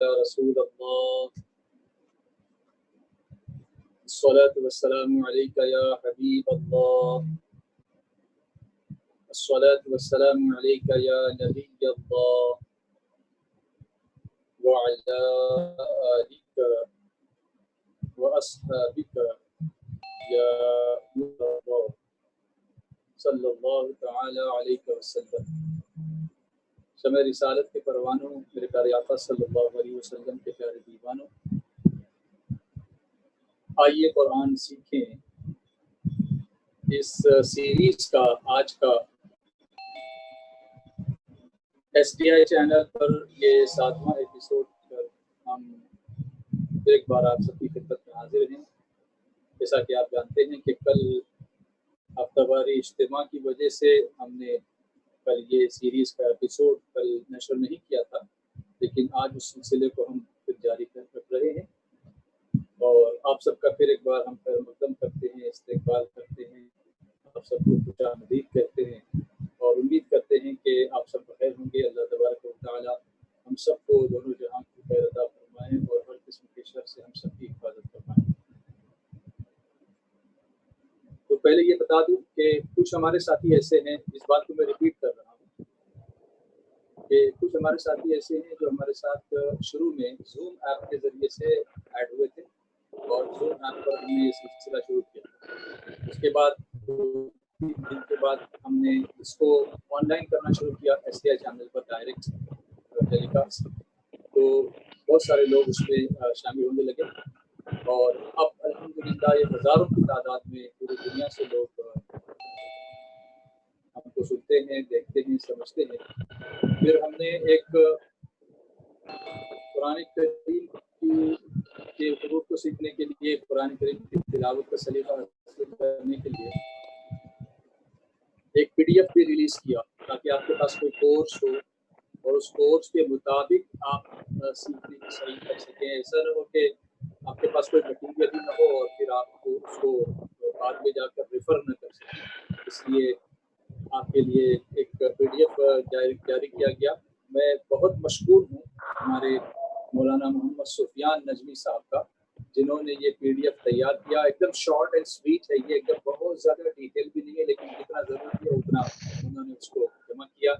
یا رسول اللہ الصلاۃ والسلام علیک یا حبیب اللہ الصلاۃ والسلام علیک یا نبی اللہ وعلی آلک واصحابک یا نور اللہ صلی اللہ تعالی علیہ وسلم۔ شمع رسالت کے پروانوں، میرے پیارے آقا صلی اللہ علیہ وسلم کے پیارے دیوانوں، آئیے قرآن سیکھیں۔ اس سیریز کا آج کا ایس ٹی آئی چینل پر یہ 7واں ایپیسوڈ پر ہم ایک بار آپ سب کی خدمت میں حاضر ہیں۔ جیسا کہ آپ جانتے ہیں کہ کل ہفتہ واری اجتماع کی وجہ سے ہم نے کل یہ سیریز کا ایپیسوڈ کل نشر نہیں کیا تھا، لیکن آج اس سلسلے کو ہم پھر جاری کر رہے ہیں اور آپ سب کا پھر ایک بار ہم خیر مقدم کرتے ہیں، استقبال کرتے ہیں، آپ سب کو خوش آمدید کہتے ہیں اور امید کرتے ہیں کہ آپ سب بخیر ہوں گے۔ اللہ تبارک و تعالی ہم سب کو دونوں جہاں کی خیر عطا فرمائیں اور ہر قسم کے شر سے ہم سب کی حفاظت فرمائیں۔ تو پہلے یہ بتا دوں کہ کچھ ہمارے ساتھی ایسے ہیں، اس بات کو میں ریپیٹ کر رہا ہوں کہ کچھ ہمارے ساتھی ایسے ہیں جو ہمارے ساتھ شروع میں زوم ایپ کے ذریعے سے ایڈ ہوئے تھے اور زوم ایپ پر ہم نے یہ سلسلہ شروع کیا۔ اس کے بعد دن کے بعد ہم نے اس کو آن لائن کرنا شروع کیا ایس ٹی آئی چینل پر ڈائریکٹ ٹیلی کاسٹ، تو بہت سارے لوگ اس میں شامل ہونے لگے اور اب الحمدللہ یہ ہزاروں کی تعداد میں پوری دنیا سے لوگ ہم کو سنتے ہیں، دیکھتے ہیں، سمجھتے ہیں۔ پھر ہم نے ایک قرآن کریم کے حروف کو سیکھنے کے لیے، قرآن کریم کی تلاوت کا سلیقہ حاصل کرنے کے لیے ایک پی ڈی ایف بھی ریلیز کیا تاکہ آپ کے پاس کوئی کورس ہو اور اس کورس کے مطابق آپ سیکھنے کی صحیح کر سکیں۔ ایسا نہ ہو کہ آپ کے پاس کوئی مٹیریل ہی نہ ہو اور پھر آپ کو اس کو بعد میں جا کر ریفر نہ کر سکیں۔ اس لیے آپ کے لیے ایک پی ڈی ایف جاری کیا گیا۔ میں بہت مشکور ہوں ہمارے مولانا محمد سفیان نجمی صاحب کا، جنہوں نے یہ پی ڈی ایف تیار کیا۔ ایک دم شارٹ اینڈ سویٹ ہے، یہ ایک دم بہت زیادہ ڈیٹیل بھی نہیں ہے، لیکن جتنا ضروری ہے اتنا انہوں نے اس کو جمع کیا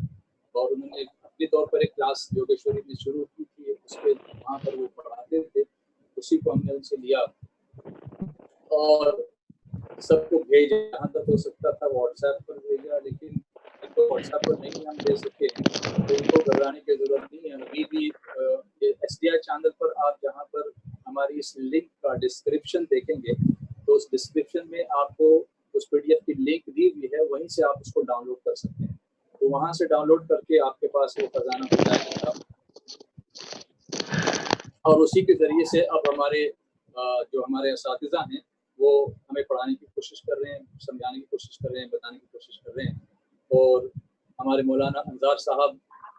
اور انہوں نے اپنے طور پر ایک کلاس یوگیشوری میں شروع کی تھی، اس پہ وہاں پر وہ پڑھاتے تھے، اسی کو ہم نے ان سے لیا اور سب کو بھیجا۔ جہاں تک ہو سکتا تھا واٹس ایپ پر بھیجا، لیکن ان کو واٹس ایپ پر نہیں ہم دے سکے تو ان کو گھبرانے کی ضرورت نہیں ہے۔ ابھی بھی ایس ڈی آئی چینل پر آپ جہاں پر ہماری اس لنک کا ڈسکرپشن دیکھیں گے تو اس ڈسکرپشن میں آپ کو اس پی ڈی ایف کی لنک دی ہوئی ہے، وہیں سے آپ اس کو ڈاؤن لوڈ کر سکتے ہیں۔ تو وہاں سے ڈاؤن لوڈ کر کے آپ کے پاس وہ خزانہ ہو جائے گا اور اسی کے ذریعے سے اب جو ہمارے اساتذہ ہیں وہ ہمیں پڑھانے کی کوشش کر رہے ہیں، سمجھانے کی کوشش کر رہے ہیں، بتانے کی کوشش کر رہے ہیں۔ اور ہمارے مولانا انصار صاحب،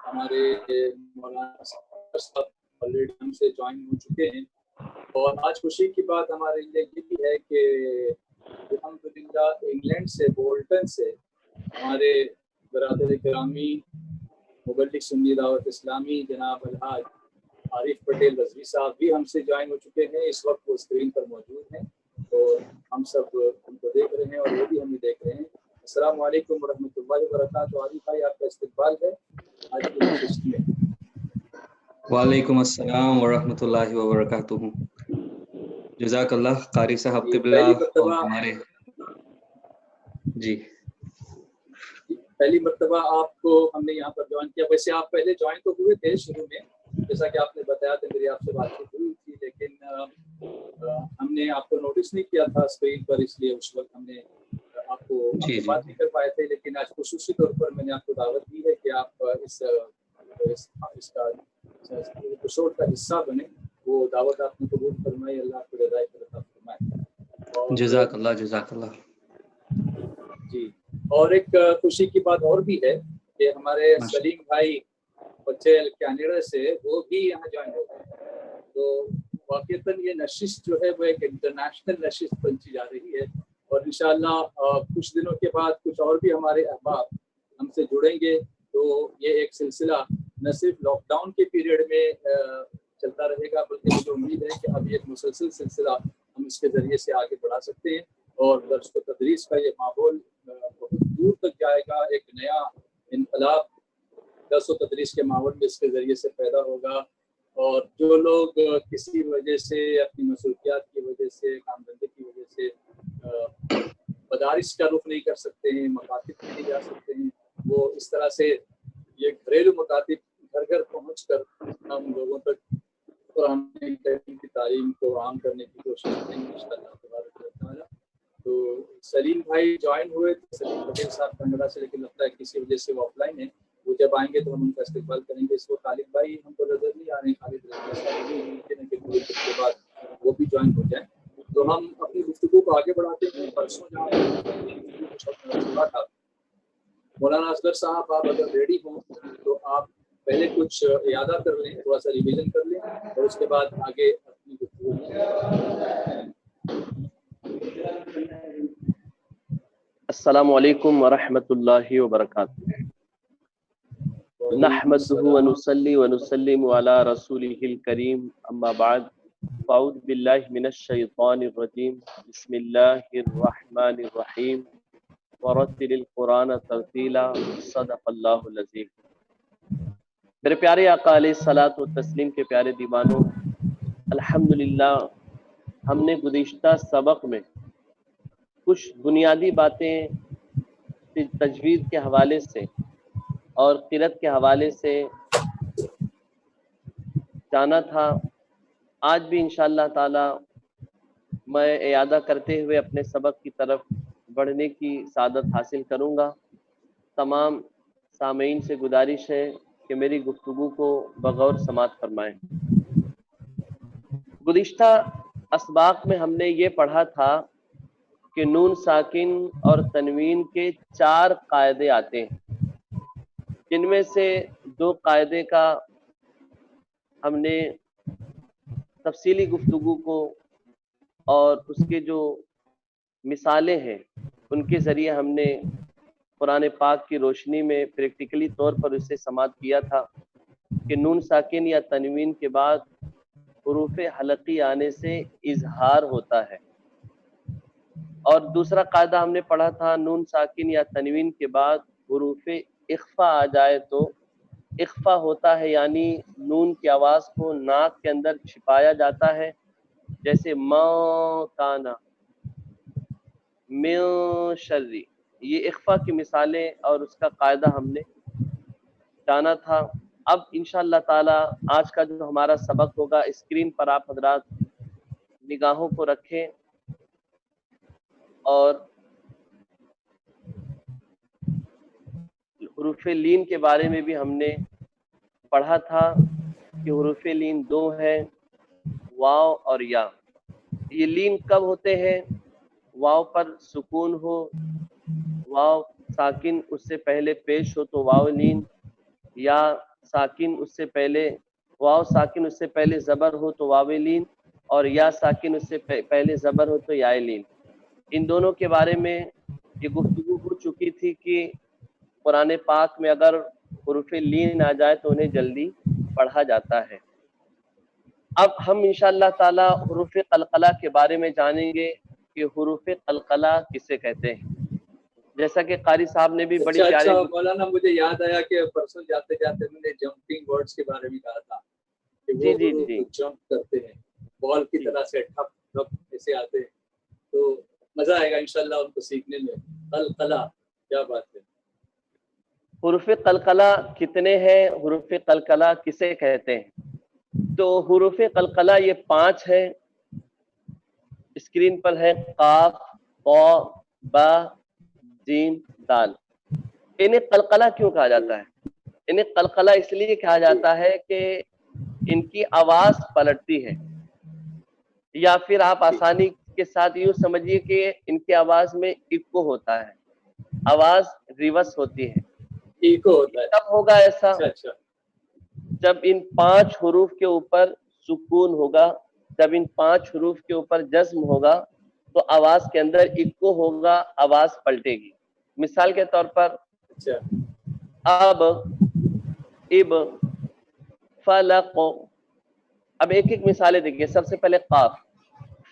ہمارے مولانا صاحب آلریڈی ہم سے جوائن ہو چکے ہیں اور آج خوشی کی بات ہمارے لیے یہ بھی ہے کہ الحمدللہ انگلینڈ سے، بولٹن سے ہمارے برادر گرامی مبلغ سنی دعوت اسلامی جناب الحاج عارف پٹیل رضوی صاحب بھی ہم سے جوائن ہو چکے ہیں۔ اس وقت وہ اسکرین پر موجود ہیں اور ہم سب ان کو دیکھ رہے ہیں اور وہ بھی ہمیں دیکھ رہے ہیں۔ السلام علیکم ورحمۃ اللہ وبرکاتہ۔ عارف بھائی، آپ کا استقبال ہے آج کی نشست میں۔ وعلیکم السلام ورحمۃ اللہ وبرکاتہ۔ جزاک اللہ قاری صاحب قبلہ اور ہمارے پہلی مرتبہ آپ کو ہم نے یہاں پر جوائن کیا۔ ویسے آپ پہلے جوائن تو ہوئے تھے شروع میں، جیسا کہ آپ نے بتایا تھا، میری آپ سے بات چیت ہوئی تھی، لیکن ہم نے آپ کو نوٹس نہیں کیا تھا اسکرین پر، اس لیے اس وقت ہم نے آپ کو بات نہیں کر پائے تھے۔ لیکن آج خصوصی طور پر میں نے آپ کو دعوت دی ہے کہ آپ اس کا ایپیسوڈ کا حصہ بنے۔ وہ دعوت آپ نے قبول فرمائی، اللہ آپ کو ہدایت عطا فرمائے۔ جزاک اللہ، جزاک اللہ۔ جی، اور ایک خوشی کی بات اور بھی ہے کہ ہمارے سلیم بھائی بچے کینیڈا سے وہ بھی یہاں جوائن ہو گئے، تو واقعتاً یہ نشست جو ہے وہ ایک انٹرنیشنل نشست بنتی جا رہی ہے اور انشاءاللہ کچھ دنوں کے بعد کچھ اور بھی ہمارے احباب ہم سے جڑیں گے۔ تو یہ ایک سلسلہ نہ صرف لاک ڈاؤن کے پیریڈ میں چلتا مسلسل سلسلہ ہم اس کے ذریعے سے آگے بڑھا سکتے ہیں، اور درس و تدریس کا یہ ماحول بہت دور تک جائے گا. ایک نیا انقلاب درس و تدریس کے ماحول میں اس کے ذریعے سے پیدا ہوگا. اور جو لوگ کسی وجہ سے اپنی مصروفیات کی وجہ سے، کام دھندے کی وجہ سے مدارس کا رخ نہیں کر سکتے ہیں، مکاتب میں نہیں جا سکتے ہیں، وہ اس طرح سے یہ گھریلو مکاتب گھر گھر پہنچ کر ہم لوگوں تک قرآن کریم کی تعلیم کو عام کرنے کی کوشش کریں گے انشاءاللہ تبارک و تعالیٰ. تو سلیم بھائی جوائن ہوئے تھے، سلیم پٹیل صاحب کنڈا سے، لیکن لگتا ہے کسی وجہ سے وہ آف لائن ہے. وہ جب آئیں گے تو ہم ان کا استقبال کریں گے. اس کو طالب بھائی ہم کو نظر نہیں آ رہے ہیں، خالد رضوی صاحب بھی ممکن ہے کہ تھوڑی دیر کے بعد وہ بھی جوائن ہو جائیں. تو ہم اپنی گفتگو کو آگے بڑھاتے ہیں. پرسوں جہاں چھوڑا تھا، مولانا اصغر صاحب آپ اگر ریڈی ہوں تو آپ پہلے کچھ اعادہ کر لیں، تھوڑا سا ریویژن کر لیں، اور اس کے بعد آگے اپنی گفتگو السلام علیکم ورحمۃ اللہ وبرکاتہ. نحمده ونصلي ونسلم على رسوله الكريم اما بعد فاعوذ باللہ من الشیطان الرجیم بسم اللہ الرحمن الرحیم ورتل القرآن ترتیلا صدق اللہ العظیم. میرے پیارے آقا علیہ الصلوۃ والتسلیم کے پیارے دیوانوں، الحمدللہ ہم نے گزشتہ سبق میں کچھ بنیادی باتیں تجوید کے حوالے سے اور قرأت کے حوالے سے جانا تھا. آج بھی انشاءاللہ تعالی میں اعادہ کرتے ہوئے اپنے سبق کی طرف بڑھنے کی سعادت حاصل کروں گا. تمام سامعین سے گزارش ہے کہ میری گفتگو کو بغور سماعت فرمائیں. گزشتہ اسباق میں ہم نے یہ پڑھا تھا کہ نون ساکن اور تنوین کے 4 قاعدے آتے ہیں، جن میں سے 2 قاعدے کا ہم نے تفصیلی گفتگو کو اور اس کے جو مثالیں ہیں ان کے ذریعے ہم نے قرآن پاک کی روشنی میں پریکٹیکلی طور پر اسے سماعت کیا تھا کہ نون ساکن یا تنوین کے بعد حروف حلقی آنے سے اظہار ہوتا ہے. اور دوسرا قاعدہ ہم نے پڑھا تھا نون ساکن یا تنوین کے بعد حروف اخفا آ جائے تو اخفا ہوتا ہے، یعنی نون کی آواز کو ناک کے اندر چھپایا جاتا ہے، جیسے ما کانا من شری. یہ اخفا کی مثالیں اور اس کا قاعدہ ہم نے جانا تھا. اب انشاءاللہ تعالی آج کا جو ہمارا سبق ہوگا، اسکرین پر آپ حضرات نگاہوں کو رکھیں اور حروف لین کے بارے میں بھی ہم نے پڑھا تھا کہ حروف لین 2 ہیں، واو اور یا. یہ لین کب ہوتے ہیں؟ واو پر سکون ہو، واو ساکن اس سے پہلے پیش ہو تو واو لین، یا ساکن اس سے پہلے واو ساکن اس سے پہلے زبر ہو تو واو لین، اور یا ساکن اس سے پہلے زبر ہو تو یا لین. ان دونوں کے بارے میں یہ گفتگو ہو چکی تھی کہ قرآن پاک میں اگر حروف لین آ جائے تو انہیں جلدی پڑھا جاتا ہے. اب ہم انشاءاللہ تعالی حروف قلقلہ کے بارے میں جانیں گے کہ حروف قلقلہ کسے کہتے ہیں. جیسا کہ قاری صاحب نے بھی بڑی پیاری مولانا مجھے یاد آیا کہ پرسوں جاتے جاتے میں نے جمپنگ ورڈز کے بارے میں کہا تھا کہ وہ جی جمپ کرتے ہیں، بال کی طرح سے ٹھپ ٹھپ ایسے آتے ہیں. تو مزہ آئے گا انشاءاللہ ان کو سیکھنے میں. قلقلہ کیا بات ہے. حروف قلقلہ کتنے ہیں، حروف قلقلہ کسے کہتے ہیں؟ تو حروف قلقلہ یہ 5 ہے. اسکرین پر ہے قاف، قا، با، جیم، دال. انہیں قلقلہ کیوں کہا جاتا ہے؟ انہیں قلقلہ اس لیے کہا جاتا ہے کہ ان کی آواز پلٹتی ہے، یا پھر آپ آسانی کے ساتھ یوں سمجھیے کہ ان کی آواز میں ایکو ہوتا ہے، آواز ریورس ہوتی ہے. ایکو ہوتا ہے. کب ہوگا ایسا؟ اچھا. جب ان 5 حروف کے اوپر سکون ہوگا، جب ان 5 حروف کے اوپر جزم ہوگا تو آواز کے اندر ایکو ہوگا، آواز پلٹے گی. مثال کے طور پر اب، اب، فلق. اب ایک ایک مثالیں دیکھیے. سب سے پہلے قاف.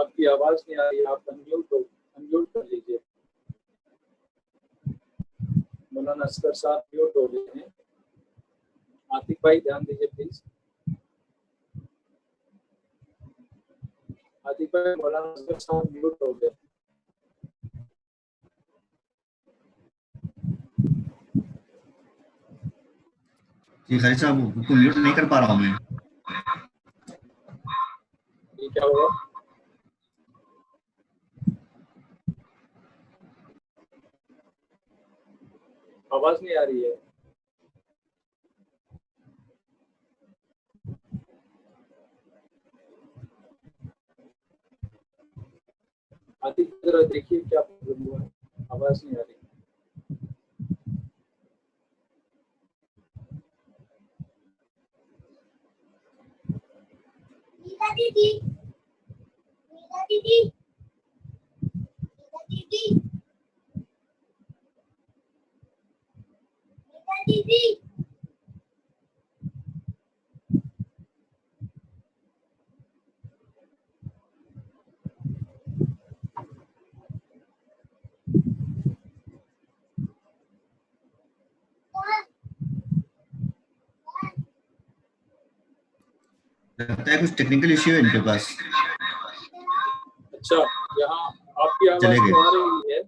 آپ کی آواز نہیں آ رہی, آپ انمیوٹ کر لیجیے. مولانا اصغر صاحب میوٹ ہو گئے ہیں. عاطف بھائی دھیان دیجیے پلیز. عاطف بھائی مولانا اصغر صاحب میوٹ ہو گئے. جی خیر صاحب کو میوٹ نہیں کر پا رہا ہوں میں. یہ کیا ہوا؟ آواز نہیں آ رہی ہے. عاطف ذرا دیکھیے کیا پرابلم ہوا ہے, آواز نہیں آ رہی. لگتا ہے کچھ ٹیکنیکل ایشو ہے ان کے پاس. اچھا, یہاں آپ کی آواز چلے گئے. تو آ رہی ہے,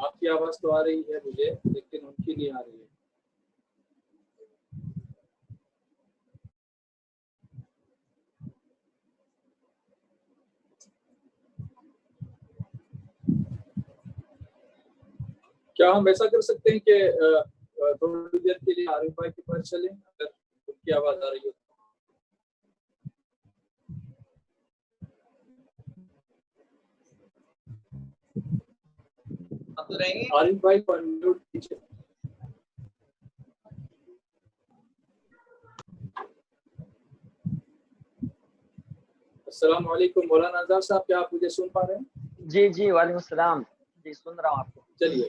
آپ کی آواز تو آ رہی ہے مجھے, لیکن ان کی نہیں آ رہی ہے. کیا ہم ایسا کر سکتے ہیں کہ تھوڑی دیر کے لیے عارف بھائی کے پاس چلیں, اگر ان کی آواز آ رہی ہو؟ عارف بھائی کو انمیوٹ کیجیے. السلام علیکم مولانا اظہر صاحب, کیا آپ مجھے سن پا رہے ہیں؟ جی جی وعلیکم السلام. جی سن رہا ہوں آپ کو. چلیے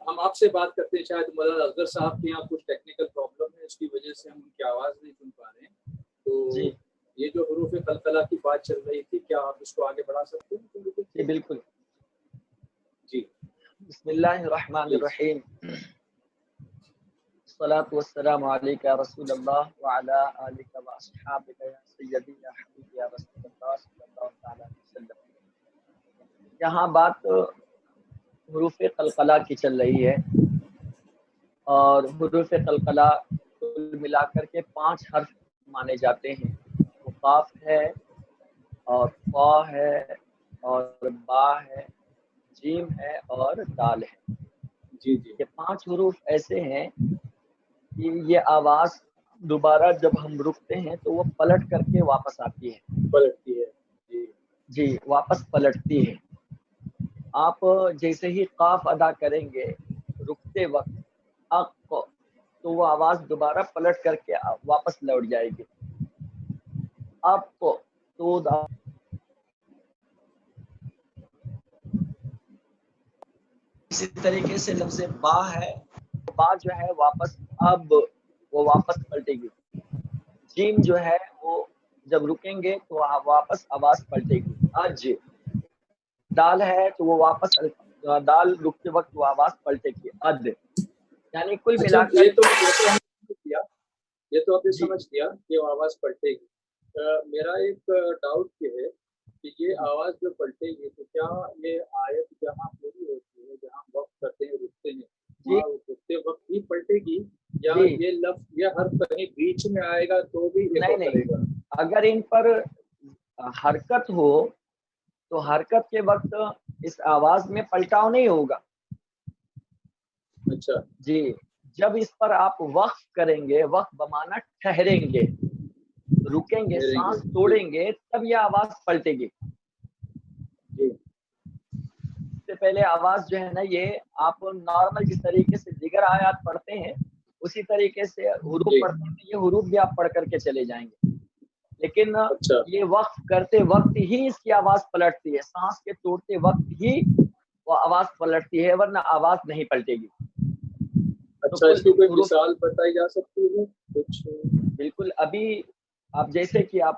ہم آپ سے بات کرتے ہیں. شاید مولانا اظہر صاحب کے یہاں کچھ ٹیکنیکل پرابلم ہے, اس کی وجہ سے ہم ان کی آواز نہیں سن پا رہے ہیں. تو جی یہ جو حروف قلقلہ کی بات چل رہی تھی, کیا آپ اس کو آگے بڑھا سکتے ہیں؟ جی بالکل. جی بسم اللہ الرحمن الرحیم. الصلاۃ والسلام علیک یا رسول اللہ وعلی آلک و اصحابک یا سیدی یا حبیبی یا رسول اللہ صلی اللہ تعالی علیہ وسلم. یہاں بات حروف قلقلہ کی چل رہی ہے, اور حروف قلقلہ کل ملا کر کے 5 حرف مانے جاتے ہیں. وہ قاف ہے, اور فا ہے, اور با ہے, جیم ہے, اور دال ہے. جی جی یہ 5 حروف ایسے ہیں کہ یہ آواز دوبارہ جب ہم رکتے ہیں تو وہ پلٹ کر کے واپس آتی ہے. پلٹتی ہے. جی جی واپس پلٹتی ہے. آپ جیسے ہی قاف ادا کریں گے رکتے وقت اق, تو وہ آواز دوبارہ پلٹ کر کے واپس لوٹ جائے گی. اب تو اسی طریقے سے لفظ با ہے, با جو ہے واپس اب وہ واپس پلٹے گی. جیم جو ہے وہ جب رکیں گے تو واپس آواز پلٹے گی. اج دال ہے تو وہ واپس دال رکتے وقت وہ آواز پلٹے گی. اد یعنی کل اچھا, ملا کر یہ تو آپ نے جی سمجھ لیا کہ وہ آواز پلٹے گی. میرا ایک ڈاؤٹ یہ ہے کہ یہ آواز جو پلٹے گی تو کیا یہ آیت جہاں پوری ہوتی ہے, جہاں وقت کرتے ہیں رکتے ہیں, جی وہاں رکتے وقت ہی پلٹے گی, یا جی یہ لفظ یہ حرف کہیں بیچ میں آئے گا تو بھی ایکو نہیں کرے گا؟ اگر ان پر حرکت ہو تو حرکت کے وقت اس آواز میں پلٹاؤ نہیں ہوگا. اچھا جی جب اس پر آپ وقف کریں گے, وقف بمانا ٹھہریں گے, رکیں گے, سانس توڑیں گے, تب یہ آواز پلٹے گی. جی اس سے پہلے آواز جو ہے نا, یہ آپ نارمل جس طریقے سے دیگر آیات پڑھتے ہیں اسی طریقے سے حروف پڑھتے ہیں, یہ حروف بھی آپ پڑھ کر کے چلے جائیں گے. لیکن اچھا یہ وقف کرتے وقت ہی اس کی آواز پلٹتی ہے, سانس کے توڑتے وقت ہی وہ آواز پلٹتی ہے, ورنہ آواز نہیں پلٹے گی. اچھا, اس کی کوئی مثال بتائی جا سکتی ہے کچھ؟ بالکل. ابھی آپ جیسے کہ آپ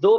2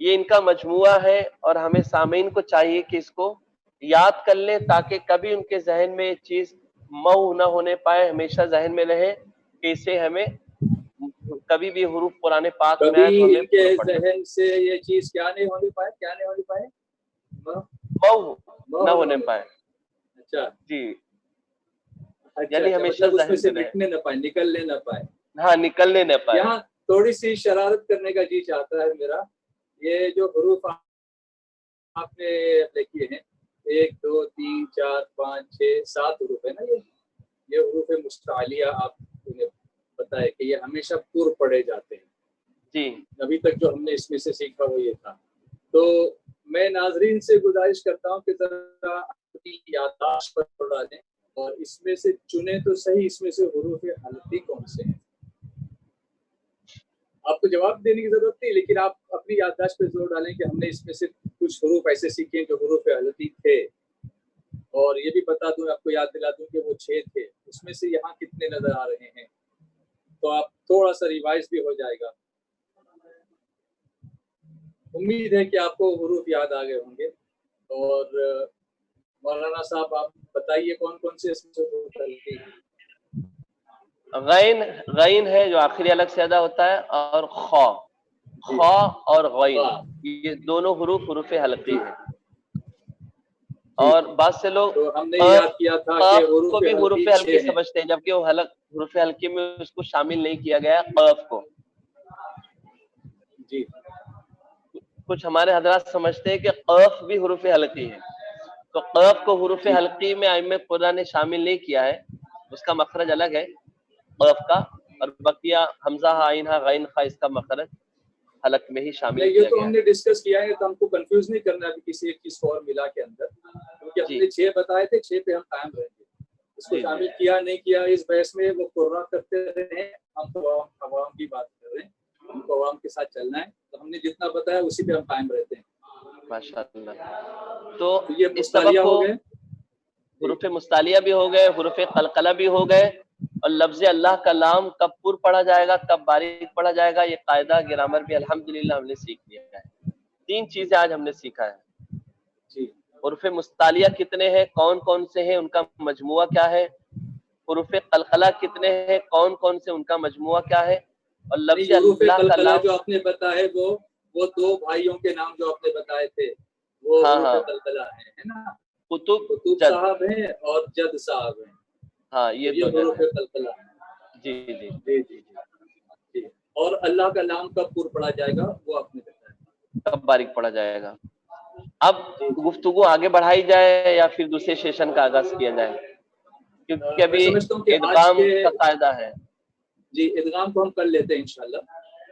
یہ ان کا مجموعہ ہے اور ہمیں سامعین کو چاہیے کہ اس کو یاد کر لیں تاکہ کبھی ان کے ذہن میں یہ چیز مو نہ ہونے پائے، ہمیشہ ذہن میں رہے کہ اسے ہمیں کبھی بھی حروف قرآن پاک میں آئے تو کبھی ہمیں ان کے پڑھنا پڑے، ذہن سے یہ چیز کیا نہیں ہونے پائے، کیا نہیں ہونے پائے، مو نہ ہونے پائے. اچھا جی اچھا یعنی اچھا، ہمیشہ مطلب اس میں ذہن سے میں رہے، مٹنے نہ پائے، نکلنے نہ پائے. ہاں نکلنے نہ پائے. یہاں تھوڑی سی شرارت کرنے کا جی چاہتا ہے میرا. یہ جو حروف آپ نے لکھے ہیں 1 2 3 4 5 6 7 حروف ہے نا، یہ حروف مستعلیہ آپ نے بتایا کہ یہ ہمیشہ پر پڑھے جاتے ہیں. جی ابھی تک جو ہم نے اس میں سے سیکھا وہ یہ تھا. تو میں ناظرین سے گزارش کرتا ہوں کہ ذرا اپنی یادداشت پر تھوڑا دیں اور اس میں سے چنیں تو صحیح اس میں سے حروف حلقی کون سے ہیں. آپ کو جواب دینے کی ضرورت نہیں، لیکن آپ اپنی یادداشت پہ زور ڈالیں کہ ہم نے اس میں سے کچھ حروف ایسے سیکھے ہیں جو حروف حلقی تھے. اور یہ بھی بتا دوں، آپ کو یاد دلا دوں کہ وہ 6 تھے، اس میں سے یہاں کتنے نظر آ رہے ہیں، تو آپ تھوڑا سا ریوائز بھی ہو جائے گا. امید ہے کہ آپ کو حروف یاد آ گئے ہوں گے. اور مولانا صاحب آپ بتائیے کون کون سے اس میں سے حروف حلقی ہیں. غین ہے جو آخری الگ سے ادا ہوتا ہے، اور خا اور غین، یہ دونوں حروف حلقی ہیں. اور بعض سے لوگ تو ہم نے یاد کیا تھا کہ قاف کو بھی حروف حلقی حلقی 6 ہیں. سمجھتے ہیں، جبکہ وہ حروف حلقی میں اس کو شامل نہیں کیا گیا قاف کو. جی کچھ ہمارے حضرات سمجھتے ہیں کہ قاف بھی حروف حلقی ہے، تو قاف کو حروف جی حلقی میں ائمہ قرآن نے شامل نہیں کیا ہے، اس کا مخرج الگ ہے قاف کا، اور بقیہ حمزہ عین ہا غین خا اس کا مخرج حلق میں ہی شامل نہیں، یہ کیا تو گیا ہم ہے. نے ڈسکس کیا ہے، تو ہم کو کنفیوز نہیں کرنا ہے کسی ایک چیز فارمولا کے اندر، کیونکہ ہم جی نے 6 بتائے تھے، 6 پہ ہم قائم رہیں گے. اس کو جی شامل کیا نہیں کیا اس بحث میں وہ قرہ کرتے رہے ہیں. ہم تو عوام کی بات کر رہے ہیں، ہم کو عوام کے ساتھ چلنا ہے، تو ہم نے جتنا بتایا اسی پہ ہم قائم رہتے ہیں. ماشاء اللہ. تو یہ اس سبق مستعلیہ کو ہو گئے. حروف مستعلیہ بھی ہو گئے، حروف قلقلہ بھی ہو گئے، اور لفظ اللہ کا لام کب پر پڑھا جائے گا کب باریک پڑھا جائے گا، یہ قاعدہ گرامر بھی الحمدللہ ہم نے سیکھ لیا ہے. 3 چیزیں آج ہم نے سیکھا ہے. جی حروف مستعلیہ کتنے ہیں، کون کون سے ہیں، ان کا مجموعہ کیا ہے. حروف قلقلہ کتنے ہیں، کون کون سے، ان کا مجموعہ کیا ہے. اور لفظ نہیں، حروف اللہ کا قلقلہ لام، جو آپ نے بتائے وہ 2 بھائیوں کے نام جو آپ نے بتائے تھے وہ ہاں حروف ہاں قلقلہ ہیں، ہے نا. قطب قطب جد، صاحب ہیں اور جد صاحب ہیں، ہاں تو دو یہ جد حروف ہیں. قلقلہ ہیں. جی جی جی جی جی. اور اللہ کا نام کب پر پڑا جائے گا وہ آپ نے بتایا. کب باریک پڑھا جائے گا. اب جی جی. گفتگو آگے بڑھائی جائے یا پھر دوسرے سیشن کا آغاز کیا جائے، کیونکہ میں ابھی سمجھتا ہوں کہ آج ادغام کے کا قاعدہ ہے. جی ادغام کو ہم کر لیتے ہیں انشاءاللہ،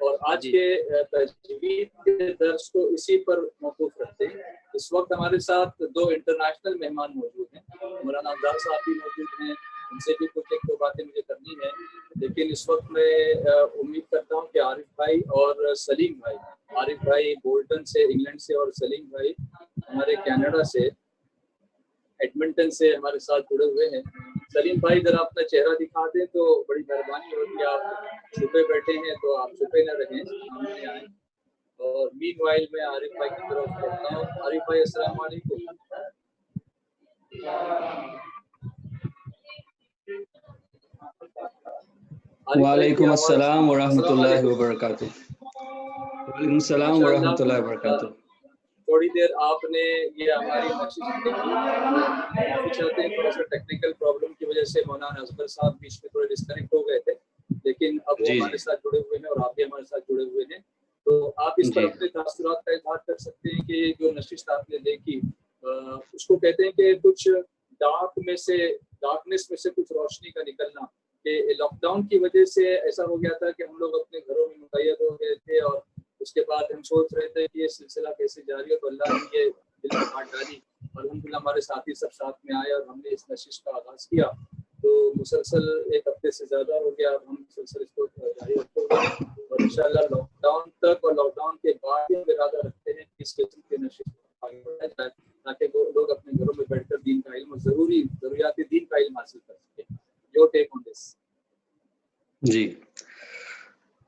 اور آج جی کے تجوید کے درس کو اسی پر موقوف رکھتے ہیں. اس وقت ہمارے ساتھ 2 انٹرنیشنل مہمان موجود ہیں. مولانا افضال صاحب بھی موجود ہیں، ان سے بھی کچھ 1-2 باتیں مجھے کرنی ہے. لیکن اس وقت میں امید کرتا ہوں کہ عارف بھائی اور سلیم بھائی، عارف بھائی بولٹن سے انگلینڈ سے، اور سلیم بھائی ہمارے کینیڈا سے ایڈمنٹن سے ہمارے ساتھ جڑے ہوئے ہیں. سلیم بھائی ذرا اپنا چہرہ دکھا دیں تو بڑی مہربانی ہوگی. آپ چھپے بیٹھے ہیں تو آپ چھپے نہ رہیں، سامنے آئیں. اور مین وائل میں عارف بھائی کی طرف بڑھتا ہوں. عارف بھائی السلام علیکم. وعلیکم السلام ورحمۃ السلام اللہ علیکم. وبرکاتہ. وعلیکم السلام ماشاء ورحمۃ اللہ اللہ، وبرکاتہ. تھوڑی دیر آپ نے یہ ہماری نشست دیکھی. ہم معافی چاہتے ہیں، تھوڑا سا ٹیکنیکل پرابلم کی وجہ سے مولانا اصغر صاحب بیچ میں تھوڑے ڈسکنیکٹ ہو گئے تھے، لیکن اب وہ جی ہمارے ساتھ جڑے ہوئے ہیں اور آپ بھی ہمارے ساتھ جڑے ہوئے ہیں. تو آپ اس پر جی اپنے تاثرات کا اظہار کر سکتے ہیں کہ جو نشست آپ نے دیکھی اس کو کہتے ہیں کہ کچھ ڈارکنیس میں سے کچھ روشنی کا نکلنا، کہ لاک ڈاؤن کی وجہ سے ایسا ہو گیا تھا کہ ہم لوگ اپنے گھروں میں مقید ہو گئے تھے، اور اس کے بعد ہم سوچ رہے تھے کہ یہ سلسلہ کیسے جاری ہے. تو اللہ نے یہ دل میں بات ڈالی، اور الحمدللہ ہمارے ساتھی سب ساتھ میں آئے اور ہم نے اس نشست کا آغاز کیا. تو مسلسل 1 ہفتے سے زیادہ ہو گیا، اب ہم مسلسل اس کو جاری رکھتے ہوئے، اور انشاءاللہ لاک ڈاؤن تک اور لاک ڈاؤن کے بعد یہ ارادہ رکھتے ہیں کہ اس قسم کے نشست کو آگے بڑھایا جائے، تاکہ وہ لوگ اپنے گھروں میں بیٹھ کر دین کا علم اور ضروریات دین کا علم حاصل کر سکیں. یور ٹیک آن دس. جی.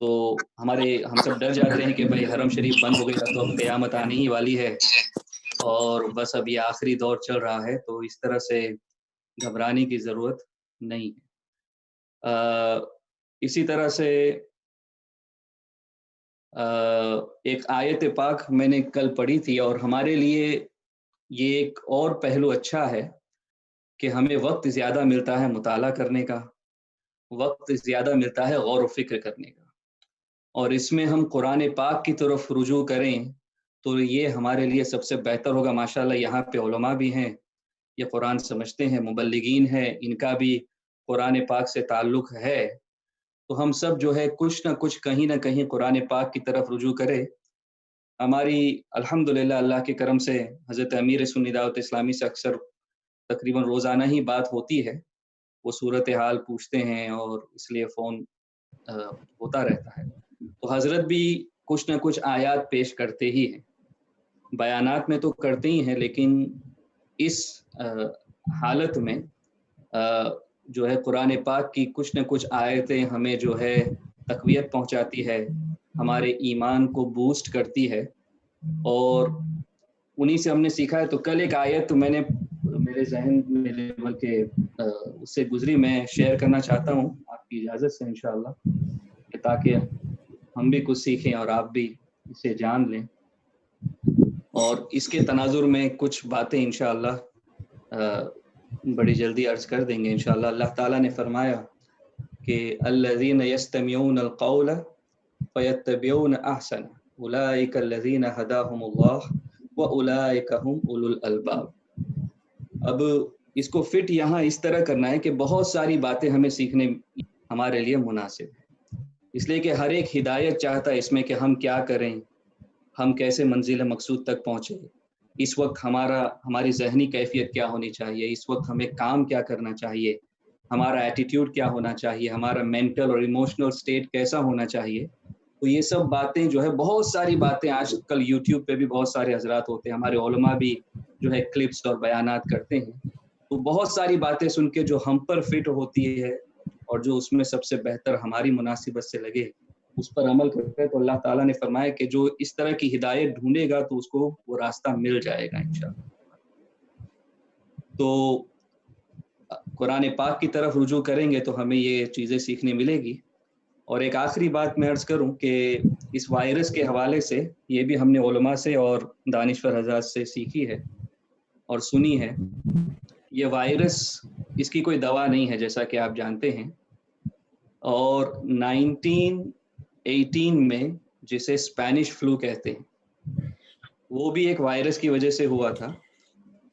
تو ہم سب ڈر جاتے ہیں کہ بھائی حرم شریف بند ہو گیا تو اب قیامت آنے ہی والی ہے اور بس اب یہ آخری دور چل رہا ہے، تو اس طرح سے گھبرانے کی ضرورت نہیں ہے۔ اسی طرح سے ایک آیت پاک میں نے کل پڑھی تھی، اور ہمارے لیے یہ ایک اور پہلو اچھا ہے کہ ہمیں وقت زیادہ ملتا ہے مطالعہ کرنے کا، وقت زیادہ ملتا ہے غور و فکر کرنے کا، اور اس میں ہم قرآن پاک کی طرف رجوع کریں تو یہ ہمارے لیے سب سے بہتر ہوگا۔ ماشاءاللہ یہاں پہ علماء بھی ہیں، یہ قرآن سمجھتے ہیں، مبلغین ہیں، ان کا بھی قرآن پاک سے تعلق ہے، تو ہم سب جو ہے کچھ نہ کچھ کہیں نہ کہیں قرآن پاک کی طرف رجوع کرے۔ ہماری الحمدللہ اللہ کے کرم سے حضرت امیر سنی دعوت اسلامی سے اکثر تقریباً روزانہ ہی بات ہوتی ہے، وہ صورتحال پوچھتے ہیں اور اس لیے فون ہوتا رہتا ہے، تو حضرت بھی کچھ نہ کچھ آیات پیش کرتے ہی ہیں، بیانات میں تو کرتے ہی ہیں، لیکن اس حالت میں جو ہے قرآن پاک کی کچھ نہ کچھ آیتیں ہمیں جو ہے تقویت پہنچاتی ہے، ہمارے ایمان کو بوسٹ کرتی ہے، اور انہی سے ہم نے سیکھا ہے۔ تو کل ایک آیت میں نے میرے ذہن میں بلکہ اس سے گزری، میں شیئر کرنا چاہتا ہوں آپ کی اجازت سے انشاءاللہ، تاکہ ہم بھی کچھ سیکھیں اور آپ بھی اسے جان لیں، اور اس کے تناظر میں کچھ باتیں انشاءاللہ بڑی جلدی عرض کر دیں گے انشاءاللہ۔ اللہ تعالیٰ نے فرمایا کہ الذین یستمعون القول فیتبعون احسن اولئک الذین ھداھم اللہ واولئک ھم اولو الالباب۔ اب اس کو فٹ یہاں اس طرح کرنا ہے کہ بہت ساری باتیں ہمیں سیکھنے ہمارے لیے مناسب ہے، اس لیے کہ ہر ایک ہدایت چاہتا ہے اس میں کہ ہم کیا کریں، ہم کیسے منزل مقصود تک پہنچے، اس وقت ہماری ذہنی کیفیت کیا ہونی چاہیے، اس وقت ہمیں کام کیا کرنا چاہیے، ہمارا ایٹیٹیوڈ کیا ہونا چاہیے، ہمارا مینٹل اور ایموشنل سٹیٹ کیسا ہونا چاہیے۔ تو یہ سب باتیں جو ہے، بہت ساری باتیں آج کل یوٹیوب پہ بھی بہت سارے حضرات ہوتے ہیں، ہمارے علماء بھی جو ہے کلپس اور بیانات کرتے ہیں، تو بہت ساری باتیں سن کے جو ہم پر فٹ ہوتی ہے اور جو اس میں سب سے بہتر ہماری مناسبت سے لگے اس پر عمل کرتے ہیں، تو اللہ تعالیٰ نے فرمایا کہ جو اس طرح کی ہدایت ڈھونڈے گا تو اس کو وہ راستہ مل جائے گا انشاءاللہ۔ تو قرآن پاک کی طرف رجوع کریں گے تو ہمیں یہ چیزیں سیکھنے ملے گی۔ اور ایک آخری بات میں عرض کروں کہ اس وائرس کے حوالے سے یہ بھی ہم نے علماء سے اور دانشور حضرات سے سیکھی ہے اور سنی ہے، یہ وائرس اس کی کوئی دوا نہیں ہے جیسا کہ آپ جانتے ہیں، اور 1918 میں جسے اسپینش فلو کہتے ہیں وہ بھی ایک وائرس کی وجہ سے ہوا تھا،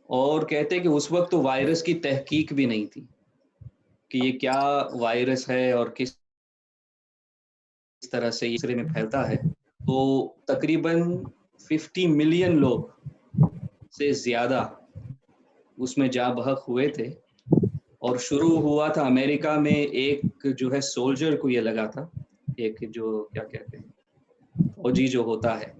اور کہتے ہیں کہ اس وقت تو وائرس کی تحقیق بھی نہیں تھی کہ یہ کیا وائرس ہے اور کس طرح سے یہ میں پھیلتا ہے۔ تو تقریباً 50 ملین لوگ سے زیادہ اس میں جاں بحق ہوئے تھے، اور شروع ہوا تھا امریکہ میں، ایک جو ہے سولجر کو یہ لگا تھا، ایک جو کیا کہتے ہیں فوجی جو ہوتا ہے،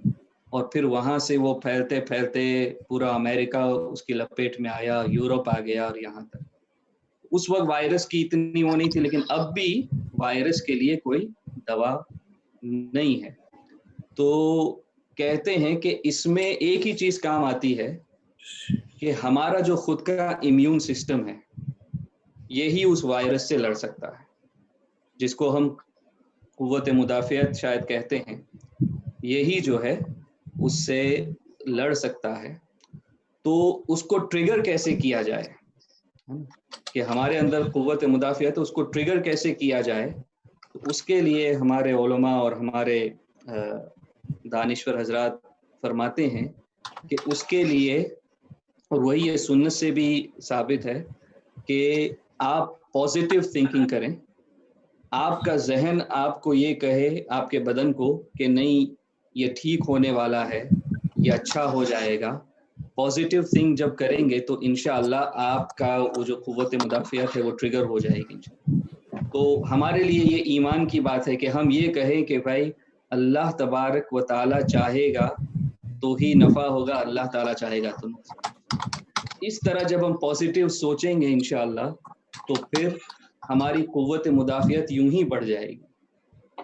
اور پھر وہاں سے وہ پھیلتے پھیلتے پورا امریکہ اس کی لپیٹ میں آیا، یورپ آ گیا، اور یہاں تک۔ اس وقت وائرس کی اتنی وہ نہیں تھی، لیکن اب بھی وائرس کے لیے کوئی دوا نہیں ہے۔ تو کہتے ہیں کہ اس میں ایک ہی چیز کام آتی ہے کہ ہمارا جو خود کا امیون سسٹم ہے یہی اس وائرس سے لڑ سکتا ہے، جس کو ہم قوت مدافعت شاید کہتے ہیں، یہی جو ہے اس سے لڑ سکتا ہے۔ تو اس کو ٹریگر کیسے کیا جائے کہ ہمارے اندر قوت مدافعت، اس کو ٹریگر کیسے کیا جائے، تو اس کے لیے ہمارے علماء اور ہمارے دانشور حضرات فرماتے ہیں کہ اس کے لیے، اور وہی یہ سنت سے بھی ثابت ہے، کہ آپ پازیٹیو تھنکنگ کریں، آپ کا ذہن آپ کو یہ کہے، آپ کے بدن کو، کہ نہیں یہ ٹھیک ہونے والا ہے، یہ اچھا ہو جائے گا۔ پازیٹیو تھنک جب کریں گے تو انشاءاللہ آپ کا وہ جو قوت مدافعت ہے وہ ٹریگر ہو جائے گی انشاءاللہ۔ تو ہمارے لیے یہ ایمان کی بات ہے کہ ہم یہ کہیں کہ بھائی اللہ تبارک و تعالی چاہے گا تو ہی نفع ہوگا، اللہ تعالی چاہے گا تو نقصان۔ اس طرح جب ہم پازیٹیو سوچیں گے انشاءاللہ تو پھر ہماری قوت مدافعت یوں ہی بڑھ جائے گی،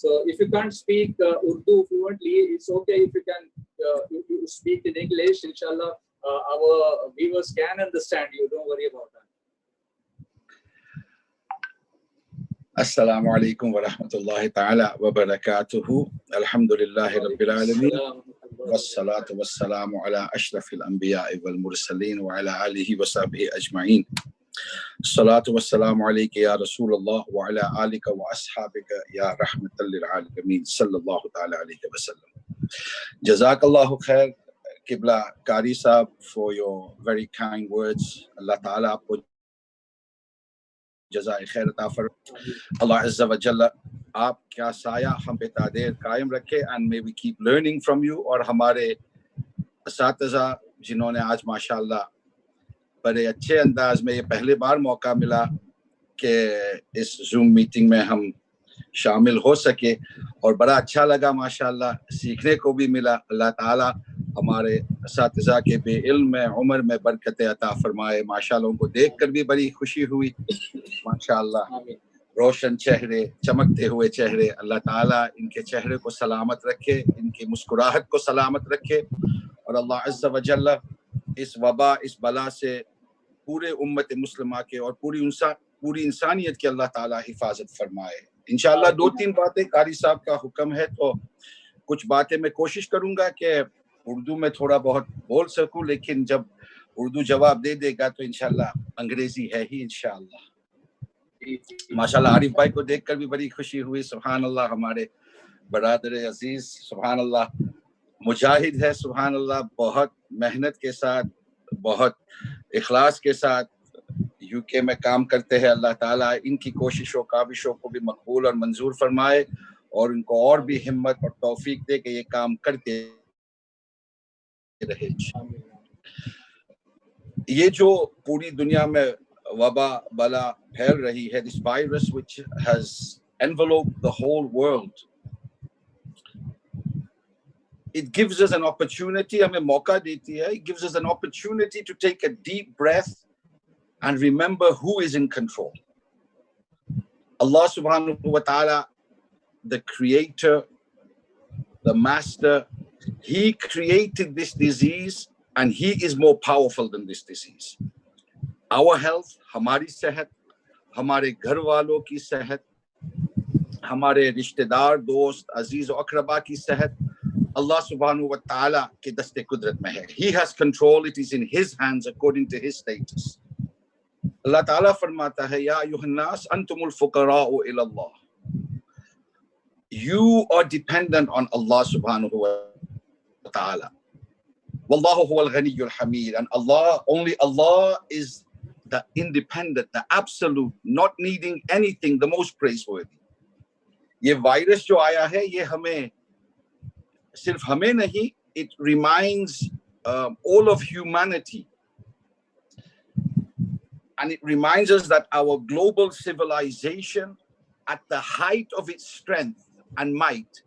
So if you can't speak Urdu fluently, it's okay if you can you speak in English. Inshallah, our viewers can understand you. Don't worry about that. Assalamu alaikum wa rahmatullahi ta'ala wa barakatuhu. Alhamdulillahi rabbil alameen. Wassalatu wassalamu ala ashrafil anbiya'i wal mursaleen wa ala alihi wa sahbihi ajma'in. Salatu wassalamu alayka ya Rasulullah wa ala alika wa ashabika ya rahmatan lil alameen. Sallallahu ta'ala alayhi wa sallam. Jazakallahu khair, Qibla Qari Sahab, for your very kind words. Allah ta'ala aapko جزائے خیر عطا فرمائے. اللہ عز و جل آپ کا سایہ ہم پہ تا دیر قائم رکھے and may we keep learning from you. اور ہمارے اساتذہ جنہوں نے آج ماشاءاللہ بڑے اچھے انداز میں، یہ پہلے بار موقع ملا کہ اس زوم میٹنگ میں ہم شامل ہو سکے اور بڑا اچھا لگا ماشاءاللہ، سیکھنے کو بھی ملا. اللہ تعالیٰ ہمارے اساتذہ کے بے علم میں عمر میں برکت عطا فرمائے. ماشاءاللہ ان کو دیکھ کر بھی بڑی خوشی ہوئی ماشاءاللہ، روشن چہرے، چمکتے ہوئے چہرے. اللہ تعالیٰ ان کے چہرے کو سلامت رکھے، ان کی مسکراہٹ کو سلامت رکھے، اور اللہ عز و جل اس وبا، اس بلا سے پورے امت مسلمہ کے اور پوری انسانیت کی اللہ تعالیٰ حفاظت فرمائے. انشاءاللہ 2-3 باتیں قاری صاحب کا حکم ہے تو کچھ باتیں میں کوشش کروں گا کہ اردو میں تھوڑا بہت بول سکوں، لیکن جب اردو جواب دے دے گا تو انشاءاللہ انگریزی ہے ہی انشاءاللہ. ماشاءاللہ عارف بھائی کو دیکھ کر بھی بڑی خوشی ہوئی. سبحان اللہ، ہمارے برادر عزیز سبحان اللہ مجاہد ہے، سبحان اللہ، بہت محنت کے ساتھ، بہت اخلاص کے ساتھ UK میں کام کرتے ہیں. اللہ تعالیٰ ان کی کوششوں کاوشوں کو بھی مقبول اور منظور فرمائے اور ان کو اور بھی ہمت اور توفیق دے کہ یہ کام کرتے رہے. یہ جو پوری دنیا میں وبا بلا پھیل رہی ہے، this virus which has enveloped the whole world, it gives us an opportunity, ہمیں موقع دیتی ہے, it gives us an opportunity to take a deep breath and remember who is in control. Allah subhanahu wa ta'ala, the creator, the master, he created this disease and he is more powerful than this disease. Our health, ہماری صحت، ہمارے گھر والوں کی صحت، ہمارے رشتہ دار، دوست، عزیز و اقربا کی صحت اللہ سبحانہ و تعالیٰ کے دست قدرت میں ہے. He has control, it is in his hands according to his status. اللہ تعالیٰ فرماتا ہے یا ایھا الناس انتم الفقراء الی اللہ. You are dependent on Allah subhanahu wa ta'ala. Wallahu huwa al-ghani al-hamid. And only Allah is the independent, the absolute, not needing anything, the most praiseworthy. یہ virus جو آیا ہے یہ ہمیں صرف ہمیں نہیں, it reminds all of humanity. And it reminds us that our global civilization at the height of its strength and might,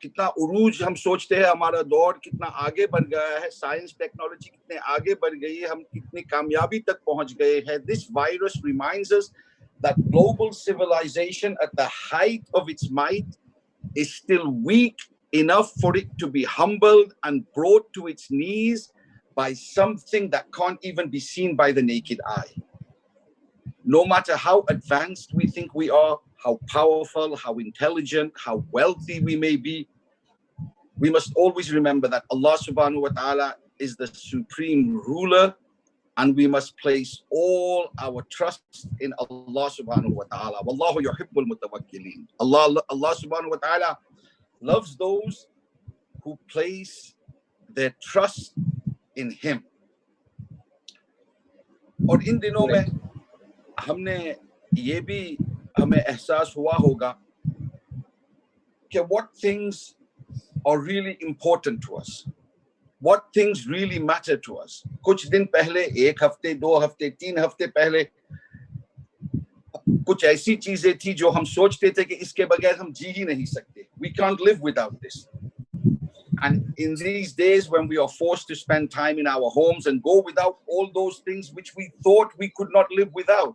کتنا عروج ہم سوچتے ہیں ہمارا دور کتنا آگے بڑھ گیا ہے, سائنس ٹیکنالوجی کتنے آگے بڑھ گئی ہے, ہم کتنی کامیابی تک پہنچ گئے ہیں. This virus reminds us that global civilization at the height of its might is still weak enough for it to be humbled and brought to its knees by something that can't even be seen by the naked eye. No matter how advanced we think we are, how powerful, how intelligent, how wealthy we may be, we must always remember that Allah subhanahu wa ta'ala is the supreme ruler, and we must place all our trust in Allah subhanahu wa ta'ala. Wallahu yuhibbul mutawakkilin. Allah subhanahu wa ta'ala loves those who place their trust in him. اور ان دنوں میں ہم نے یہ بھی ہمیں احساس ہوا ہوگا کہ what things are really important to us, what things really matter to us. کچھ دن پہلے, 1 ہفتے, 2 ہفتے, 3 ہفتے پہلے کچھ ایسی چیزیں تھی جو ہم سوچتے تھے کہ اس کے بغیر ہم جی ہی نہیں سکتے. We can't live without this. And in these days when we are forced to spend time in our homes and go without all those things which we thought we could not live without,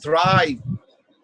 thrive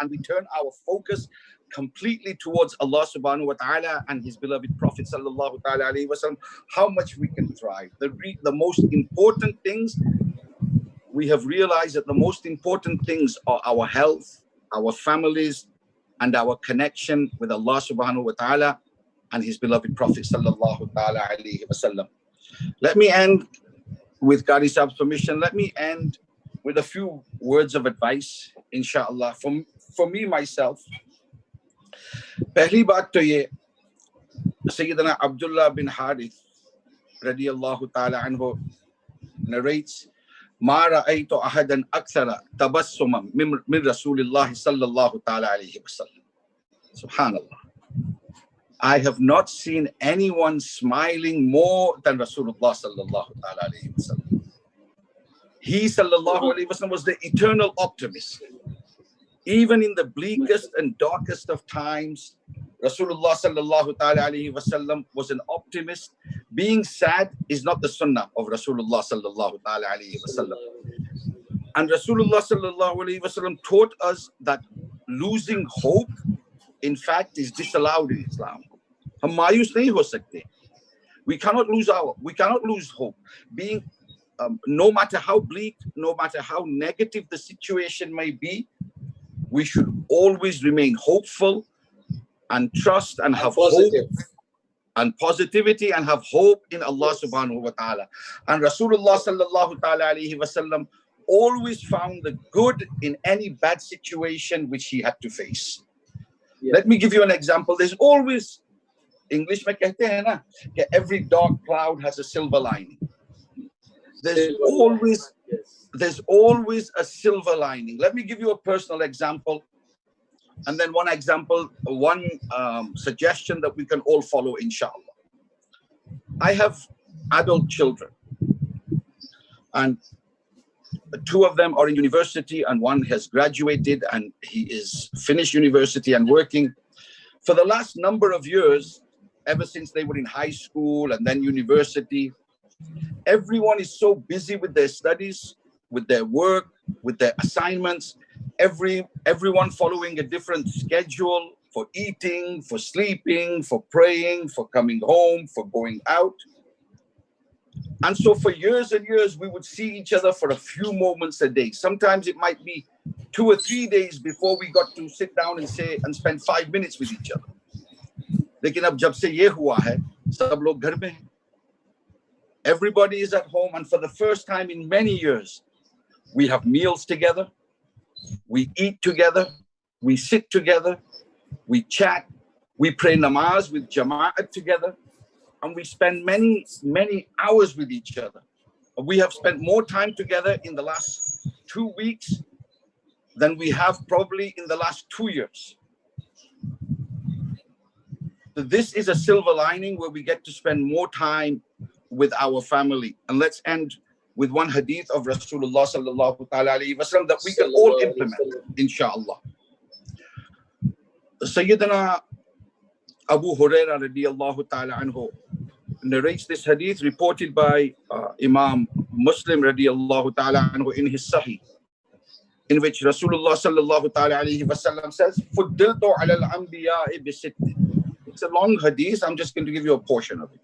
and we turn our focus completely towards Allah subhanahu wa ta'ala and his beloved Prophet sallallahu ta'ala alayhi wa sallam, how much we can thrive. The most important things, we have realized that the most important things are our health, our families, and our connection with Allah subhanahu wa ta'ala and his beloved Prophet sallallahu ta'ala alayhi wa sallam. Let me end, with Qari Sahib's permission, let me end with a few words of advice, inshallah, for me, myself. Pehli baat to ye, Sayyidina Abdullah bin Harith, radiyallahu ta'ala anhu, narrates, ما رأيت أحدا أكثر تبسما من رسول الله صلى الله تعالى عليه وسلم. Subhanallah. I have not seen anyone smiling more than Rasulullah sallallahu ta'ala alayhi wasallam. He sallallahu alayhi wasallam was the eternal optimist. Even in the bleakest and darkest of times, Rasulullah sallallahu ta'ala alayhi wasallam was an optimist. Being sad is not the sunnah of Rasulullah sallallahu ta'ala alayhi wasallam. And Rasulullah sallallahu alayhi wasallam taught us that losing hope, in fact, is disallowed in Islam. Hum mayus nahi ho sakte. We cannot lose hope. Being, no matter how bleak, no matter how negative the situation may be, we should always remain hopeful and trust and have hope and positivity and have hope in Allah subhanahu wa ta'ala. And Rasulullah sallallahu ta'ala alayhi wa sallam always found the good in any bad situation which he had to face. Yeah. Let me give you an example. There's always, English mein kehte hain na, that every dark cloud has a silver lining. There's always a silver lining. Let me give you a personal example. And then one suggestion that we can all follow, inshallah. I have adult children, and two of them are in university, and one has graduated, and he is finished university and working. For the last number of years, ever since they were in high school and then university, everyone is so busy with their studies, with their work, with their assignments. Everyone following a different schedule for eating, for sleeping, for praying, for coming home, for going out. And so for years and years, we would see each other for a few moments a day. Sometimes it might be 2 or 3 days before we got to sit down and spend 5 minutes with each other. Lekin ab jab se ye hua hai, sab log ghar mein hain. Everybody is at home, and for the first time in many years, we have meals together. We eat together, we sit together, we chat, we pray namaz with jama'at together, and we spend many, many hours with each other. We have spent more time together in the last 2 weeks than we have probably in the last 2 years. So this is a silver lining where we get to spend more time with our family. And let's end with one hadith of Rasulullah sallallahu ta'ala alayhi wa sallam that we can all implement, inshallah. Sayyidina Abu Hurairah radiyallahu ta'ala anhu narrates this hadith reported by Imam Muslim radiyallahu ta'ala anhu in his Sahih, in which Rasulullah sallallahu ta'ala alayhi wa sallam says, "Fuddiltu ala al-anbiya'i bi sitt." It's a long hadith, I'm just going to give you a portion of it.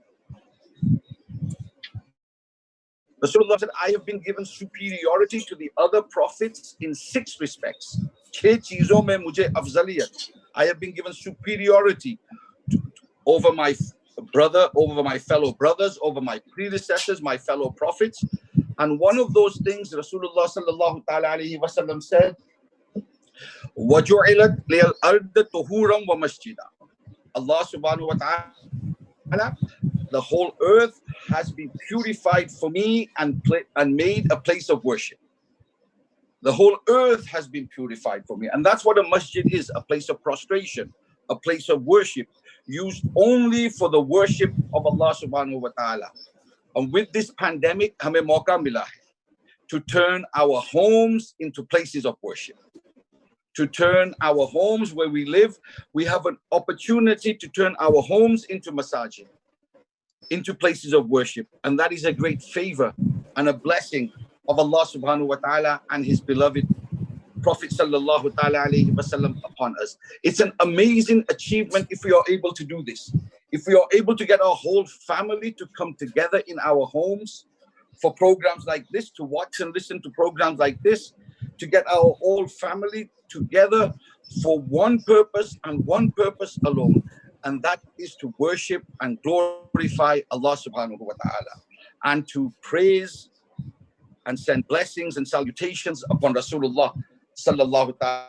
Rasulullah said, I have been given superiority to the other prophets in 6 respects. I have been given superiority over my brother, over my fellow brothers, over my predecessors, my fellow prophets. And one of those things, Rasulullah sallallahu ta'ala alayhi wa sallam said, وَجُعِلَتْ لِلْأَرْضِ طُهُورًا وَمَسْجِدًا. Allah subhanahu wa ta'ala, the whole earth has been purified for me and made a place of worship. The whole earth has been purified for me. And that's what a masjid is, a place of prostration, a place of worship, used only for the worship of Allah subhanahu wa ta'ala. And with this pandemic, hame mauka mila hai to turn our homes into places of worship. To turn our homes where we live, we have an opportunity to turn our homes into masajid. into places of worship. And that is a great favor and a blessing of Allah subhanahu wa ta'ala and his beloved Prophet sallallahu ta'ala alayhi wasallam upon us. It's an amazing achievement if we are able to do this. If we are able to get our whole family to come together in our homes for programs like this, to watch and listen to programs like this, to get our whole family together for one purpose and one purpose alone, and that is to worship and glorify Allah subhanahu wa ta'ala, and to praise and send blessings and salutations upon Rasulullah sallallahu ta'ala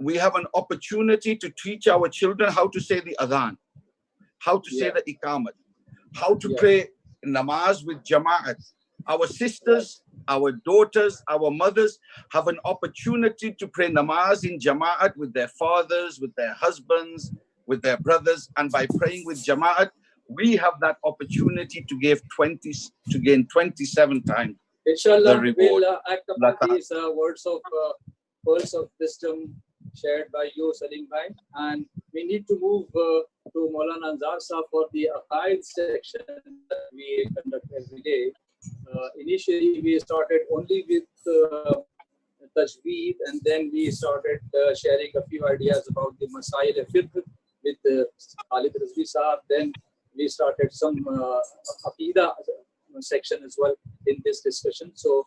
we have an opportunity to teach our children how to say the adhan, how to say the iqamat, how to pray namaz with jama'at. Our sisters, our daughters, our mothers have an opportunity to pray namaz in jama'at with their fathers, with their husbands, with their brothers, and by praying with jama'at, we have that opportunity to gain 27 times Inshallah, the reward. we'll act upon these words of wisdom shared by you, Salim Bhai, and we need to move to Maulana Anzar Sahab for the Aqaid section that we conduct every day. Initially, we started only with Tajweed, and then we started sharing a few ideas about the Masail al-Fiqh with Khalid Rizvi Sahab. Then we started some Aqidah section as well in this discussion. So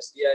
SDI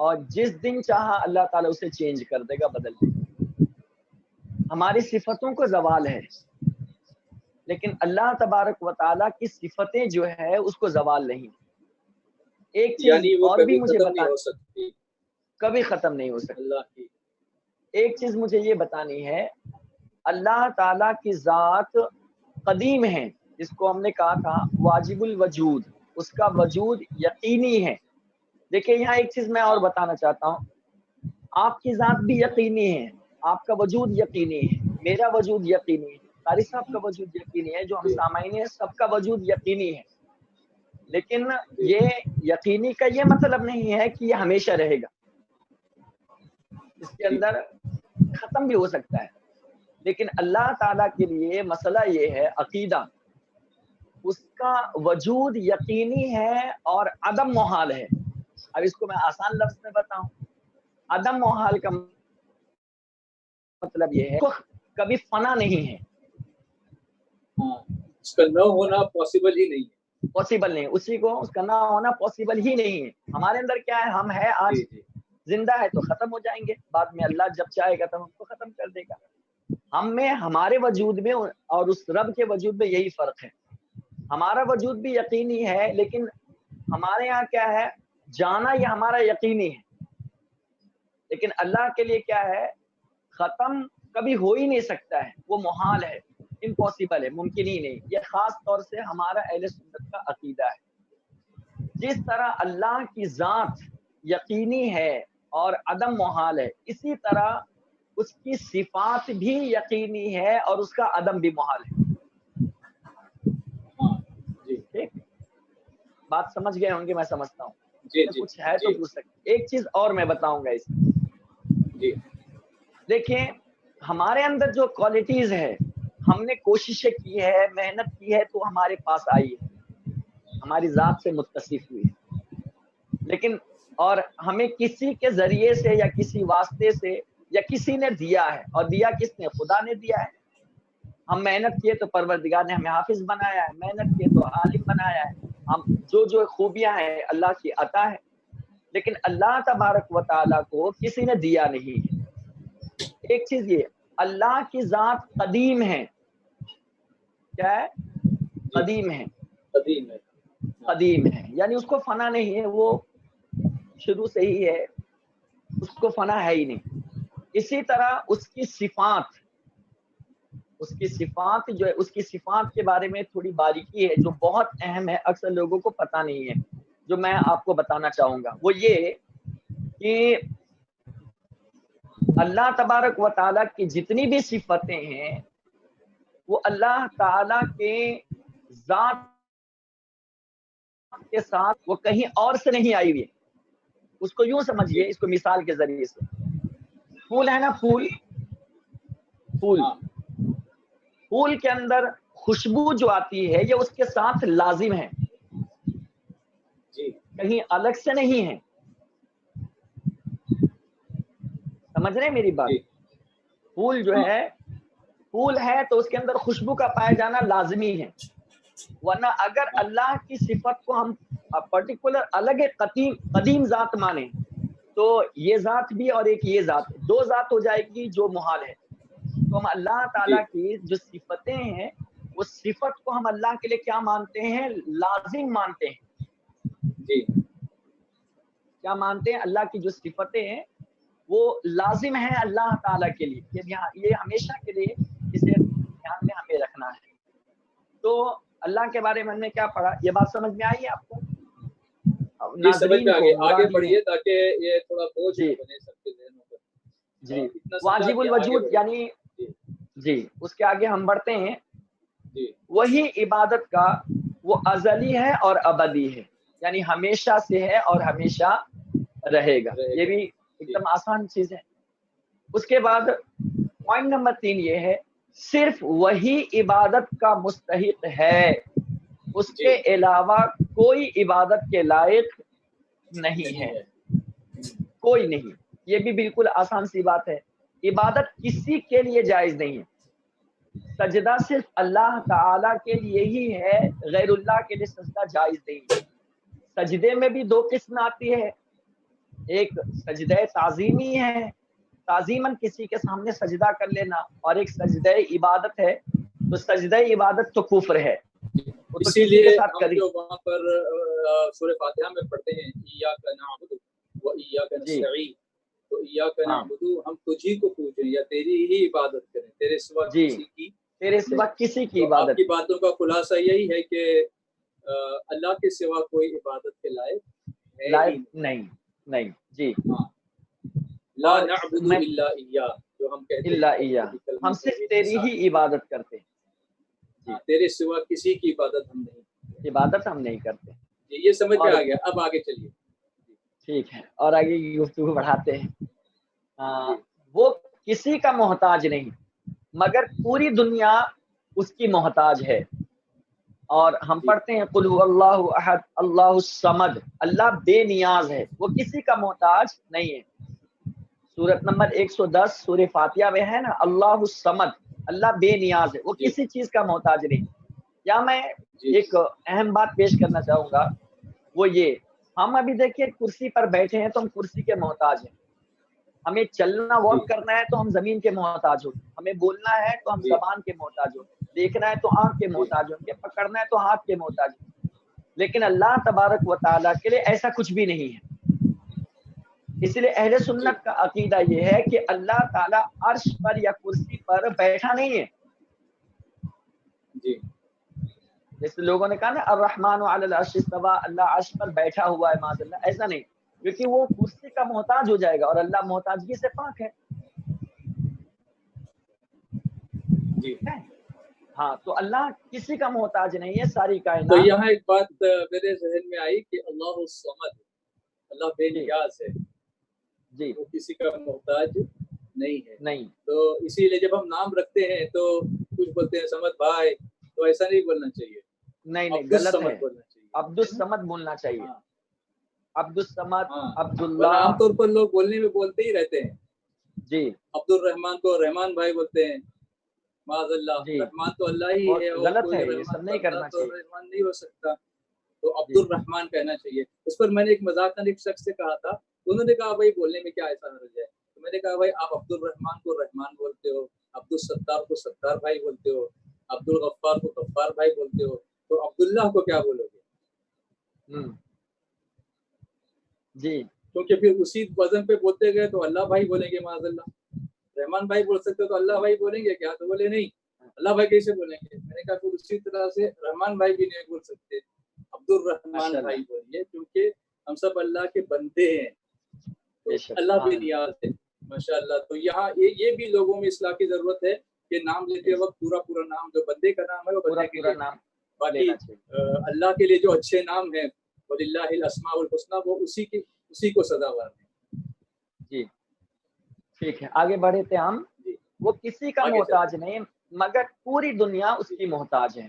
اور جس دن چاہا اللہ تعالیٰ اسے change کر دے گا, بدل دے گا. ہماری صفتوں کو زوال ہے, لیکن اللہ تبارک و تعالیٰ کی صفتیں جو ہے اس کو زوال نہیں. ایک چیز یعنی وہ اور کبھی بھی مجھے ختم نہیں بتا, ہو سکتی, کبھی ختم نہیں ہو سکتی. اللہ کی. ایک چیز مجھے یہ بتانی ہے, اللہ تعالیٰ کی ذات قدیم ہے, جس کو ہم نے کہا تھا واجب الوجود, اس کا وجود یقینی ہے. دیکھیں یہاں ایک چیز میں اور بتانا چاہتا ہوں, آپ کی ذات بھی یقینی ہے, آپ کا وجود یقینی ہے, میرا وجود یقینی ہے, قاری صاحب کا وجود یقینی ہے, جو ہم سامعین ہیں سب کا وجود یقینی ہے. لیکن یہ یقینی کا یہ مطلب نہیں ہے کہ یہ ہمیشہ رہے گا, اس کے اندر ختم بھی ہو سکتا ہے. لیکن اللہ تعالیٰ کے لیے مسئلہ یہ ہے عقیدہ, اس کا وجود یقینی ہے اور عدم محال ہے. اب اس کو میں آسان لفظ میں بتاؤں, عدم محال کا مطلب یہ ہے کبھی فنا نہیں ہے, ہاں, اس کا نہ ہونا پاسبل ہی نہیں ہے, پاسبل نہیں, اسی کو اس کا نہ ہونا پاسبل ہی نہیں ہے. ہمارے اندر کیا ہے, ہم ہے آج زندہ ہے تو ختم ہو جائیں گے, بعد میں اللہ جب چاہے گا تو ہم کو ختم کر دے گا. ہم میں, ہمارے وجود میں اور اس رب کے وجود میں یہی فرق ہے. ہمارا وجود بھی یقینی ہے, لیکن ہمارے یہاں کیا ہے, جانا یہ ہمارا یقینی ہے. لیکن اللہ کے لیے کیا ہے, ختم کبھی ہو ہی نہیں سکتا ہے, وہ محال ہے, امپاسبل ہے, ممکن ہی نہیں. یہ خاص طور سے ہمارا اہل سنت کا عقیدہ ہے. جس طرح اللہ کی ذات یقینی ہے اور عدم محال ہے, اسی طرح اس کی صفات بھی یقینی ہے اور اس کا عدم بھی محال ہے. ٹھیک, بات سمجھ گئے ہوں گے, میں سمجھتا ہوں. کچھ ہے تو پوچھ سکتے. ایک چیز اور میں بتاؤں گا اس میں. دیکھیں ہمارے اندر جو کوالٹیز ہے, ہم نے کوششیں کی ہے, محنت کی ہے, تو ہمارے پاس آئی ہے, ہماری ذات سے متصف ہوئی ہے. لیکن اور ہمیں کسی کے ذریعے سے یا کسی واسطے سے یا کسی نے دیا ہے, اور دیا کس نے, خدا نے دیا ہے. ہم محنت کیے تو پروردگار نے ہمیں حافظ بنایا ہے, محنت کیے تو عالم بنایا ہے. ہم جو خوبیاں ہیں اللہ کی عطا ہے, لیکن اللہ تبارک و تعالیٰ کو کسی نے دیا نہیں ہے. ایک چیز یہ, اللہ کی ذات قدیم ہے. کیا ہے, قدیم ہے, قدیم ہے, یعنی اس کو فنا نہیں ہے, وہ شروع سے ہی ہے, اس کو فنا ہے ہی نہیں. اسی طرح اس کی صفات جو ہے, اس کی صفات کے بارے میں تھوڑی باریکی ہے جو بہت اہم ہے, اکثر لوگوں کو پتہ نہیں ہے, جو میں آپ کو بتانا چاہوں گا. وہ یہ کہ اللہ تبارک و تعالیٰ کی جتنی بھی صفتیں ہیں وہ اللہ تعالیٰ کے ذات کے ساتھ وہ کہیں اور سے نہیں آئی ہوئی. اس کو یوں سمجھیے, اس کو مثال کے ذریعے سے, پھول ہے نا, پھول کے اندر خوشبو جو آتی ہے یہ اس کے ساتھ لازم ہے, کہیں الگ سے نہیں ہے. سمجھ رہے ہیں میری بات؟ پھول جو ہے, پھول ہے تو اس کے اندر خوشبو کا پایا جانا لازمی ہے, ورنہ اگر اللہ کی صفت کو ہم پرٹیکولر الگ قدیم ذات مانیں تو یہ ذات بھی اور ایک یہ ذات, دو ذات ہو جائے گی جو محال ہے. تو ہم اللہ تعالیٰ کی جو صفتیں ہیں وہ صفت کو ہم اللہ کے لیے کیا مانتے ہیں, لازم مانتے ہیں. کیا مانتے ہیں, اللہ کی جو صفتیں ہیں وہ لازم ہیں اللہ تعالیٰ کے لیے. یہ ہمیشہ کے لیے اسے دھیان میں ہمیں رکھنا ہے. تو اللہ کے بارے میں ہم نے کیا پڑھا, یہ بات سمجھ میں آئی آپ کو؟ سمجھ میں آگے بڑھیے تاکہ یہ تھوڑا بوجھ بنے سب کے ذہنوں پر. جی, واجب الوجود یعنی جی, اس کے آگے ہم بڑھتے ہیں. وہی عبادت کا وہ ازلی ہے اور ابدی ہے, یعنی ہمیشہ سے ہے اور ہمیشہ رہے گا. یہ بھی ایک دم آسان چیز ہے. اس کے بعد پوائنٹ نمبر 3 یہ ہے, صرف وہی عبادت کا مستحق ہے, اس کے علاوہ کوئی عبادت کے لائق نہیں ہے, کوئی نہیں. یہ بھی بالکل آسان سی بات ہے. عبادت کسی کے لیے جائز نہیں ہے. سجدہ صرف اللہ تعالیٰ کے لیے ہی ہے, غیر اللہ کے لیے سجدہ جائز نہیں ہے. سجدے میں بھی 2 قسم آتی ہے, ایک سجدہ تعظیمی ہے، تعظیماً کسی کے سامنے سجدہ کر لینا، اور ایک سجدہ عبادت ہے، تو سجدہ عبادت تو کفر ہے، وہ تو اسی کسی لیے کے ساتھ ہم کری۔ جو وہاں پر سورہ فاتحہ میں پڑھتے ہیں ایاک نعبد و ایاک نستعین، تو ایاک نعبد ہم تجھی کو پوجیں یا تیری ہی عبادت کریں، تیرے سوا کسی کی، تیرے سوا کسی کی تو آپ عبادت کی باتوں کا خلاصہ یہی ہے کہ اللہ کے سوا کوئی عبادت کے لائق ہے ہی نہیں نہیں جی، ہاں، لا نعبد الا ایاہ، جو ہم کہتے الا ہیں ایاہ، ہم صرف تیری ہی عبادت کرتے ہیں، تیرے سوا کسی کی عبادت ہم نہیں، عبادت ہم نہیں کرتے۔ یہ سمجھ میں آ گیا، اب آگے چلیے۔ ٹھیک ہے، اور آگے گفتگو بڑھاتے ہیں۔ وہ کسی کا محتاج نہیں مگر پوری دنیا اس کی محتاج ہے، اور ہم پڑھتے ہیں قل هو اللہ احد اللہ الصمد، اللہ بے نیاز ہے، وہ کسی کا محتاج نہیں ہے۔ سورت نمبر 110 سورہ فاتحہ میں ہے نا، اللہ الصمد، اللہ بے نیاز ہے، وہ کسی چیز کا محتاج نہیں۔ یا میں ایک اہم بات پیش کرنا چاہوں گا، وہ یہ، ہم ابھی دیکھیے کرسی پر بیٹھے ہیں تو ہم کرسی کے محتاج ہیں، ہمیں چلنا واک کرنا ہے تو ہم زمین کے محتاج ہوں گے، ہمیں بولنا ہے تو ہم زبان کے محتاج ہوں گے، دیکھنا ہے تو آنکھ کے محتاج ہوں گے، پکڑنا ہے تو ہاتھ کے محتاج ہوں گے۔ لیکن اللہ تبارک و تعالیٰ کے لیے ایسا کچھ بھی نہیں ہے۔ اس لیے اہل سنت کا عقیدہ یہ ہے کہ اللہ تعالیٰ عرش پر یا کرسی پر بیٹھا نہیں ہے۔ جیسے لوگوں نے کہا نا الرحمن علی العرش استویٰ، اللہ عرش پر بیٹھا ہوا ہے، معاذ اللہ، ایسا نہیں، کیونکہ وہ کرسی کا محتاج ہو جائے گا، اور اللہ محتاجگی سے پاک ہے۔ ہاں، تو اللہ کسی کا محتاج نہیں ہے، ساری کائنات۔ تو یہاں ایک بات میرے ذہن میں آئی کہ اللہ الصمد، اللہ بے نیاز ہے، جی، وہ کسی کا محتاج نہیں ہے۔ نہیں، تو اسی لیے جب ہم نام رکھتے ہیں تو کچھ بولتے ہیں سمد بھائی، تو ایسا نہیں بولنا چاہیے، نہیں، غلط ہے، عبد الصمد بولنا چاہیے، عبد الصمد، عبداللہ۔ عام طور پر لوگ بولنے میں بولتے ہی رہتے ہیں، جی، عبد الرحمن کو رحمان بھائی بولتے ہیں، معاذ اللہ، رحمان تو اللہ ہی ہے، اور غلط کوئی ہے، یہ رحمان سب نہیں کرنا تو چاہیے۔ رحمان نہیں ہو سکتا، تو عبد الرحمان کہنا چاہیے۔ اس پر میں نے ایک مذاقاً ایک شخص سے کہا تھا، انہوں نے کہا بھائی بولنے میں کیا ایسا حرج ہے، تو میں نے کہا بھائی آپ عبد الرحمان کو رحمان بولتے ہو، عبد الستار کو ستار بھائی بولتے ہو، عبد الغفار کو غفار بھائی بولتے ہو، تو عبداللہ کو کیا بولو گے؟ جی، کیونکہ پھر اسی وزن پہ بولتے گئے تو اللہ بھائی بولیں گے، معاذ اللہ، رحمان بھائی بول سکتے ہو تو اللہ بھائی بولیں گے کیا؟ تو بولے نہیں، اللہ بھائی کیسے بولیں گے؟ میں نے کہا پھر اسی طرح سے رحمان بھائی بھی نہیں بول سکتے، عبد الرحمان بھائی بولیے، کیونکہ ہم سب اللہ کے بندے ہیں، تو اللہ بے نیاز ہے، ماشاء اللہ۔ تو یہاں یہ بھی لوگوں میں اصلاح کی ضرورت ہے کہ نام لیتے وقت پورا نام، جو بندے کا نام ہے وہ بندے کے لیے نام، باقی اللہ کے لیے جو اچھے نام ہیں وَلِلَّهِ الْأَسْمَاءُ الْحُسْنَى، وہ اسی کو سزاوار ہیں۔ جی، ٹھیک ہے، آگے بڑھے تھے ہم۔ وہ کسی کا محتاج نہیں مگر پوری دنیا اس کی محتاج ہے۔